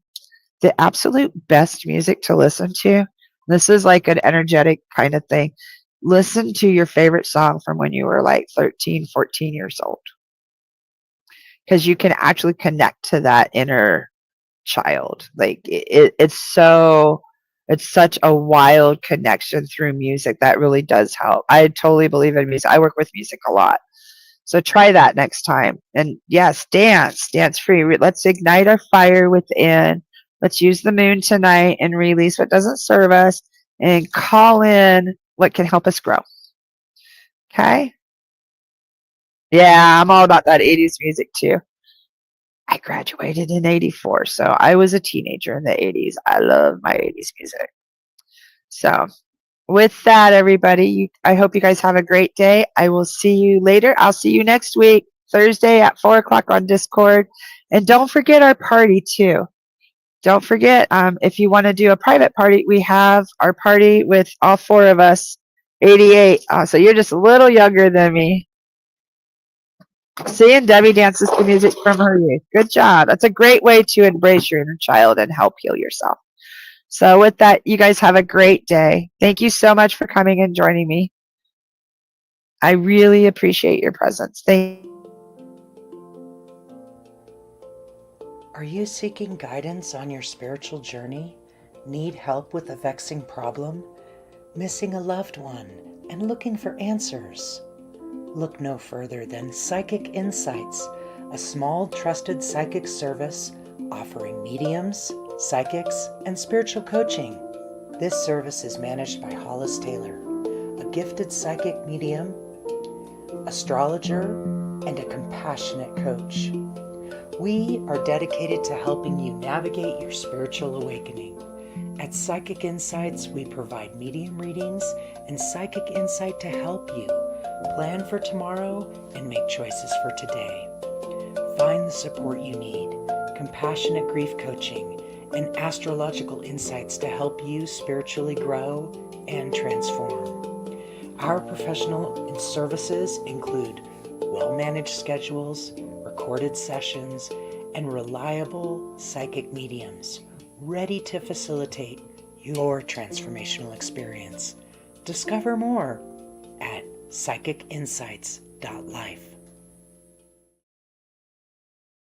Speaker 1: absolute best music to listen to? This is like an energetic kind of thing. Listen to your favorite song from when you were like 13, 14 years old. Because you can actually connect to that inner child. Like it's such a wild connection through music that really does help. I totally believe in music. I work with music a lot. So try that next time. And yes, dance free. Let's ignite our fire within. Let's use the moon tonight and release what doesn't serve us and call in what can help us grow. Okay? Yeah, I'm all about that 80s music too. I graduated in 84, so I was a teenager in the 80s. I love my 80s music. So with that, everybody, I hope you guys have a great day. I will see you later. I'll see you next week, Thursday at 4 o'clock on Discord. And don't forget our party, too. Don't forget, if you want to do a private party, we have our party with all four of us, 88. So you're just a little younger than me. See, and Debbie dances to music from her youth. Good job. That's a great way to embrace your inner child and help heal yourself. So with that, you guys have a great day. Thank you so much for coming and joining me. I really appreciate your presence. Thank you.
Speaker 2: Are you seeking guidance on your spiritual journey? Need help with a vexing problem? Missing a loved one and looking for answers? Look no further than Psychic Insights, a small trusted psychic service offering mediums, psychics, and spiritual coaching. This service is managed by Hollis Taylor, a gifted psychic medium, astrologer, and a compassionate coach. We are dedicated to helping you navigate your spiritual awakening. At Psychic Insights, we provide medium readings and psychic insight to help you plan for tomorrow and make choices for today. Find the support you need, compassionate grief coaching, and astrological insights to help you spiritually grow and transform. Our professional services include well-managed schedules, recorded sessions, and reliable psychic mediums ready to facilitate your transformational experience. Discover more at PsychicInsights.Life.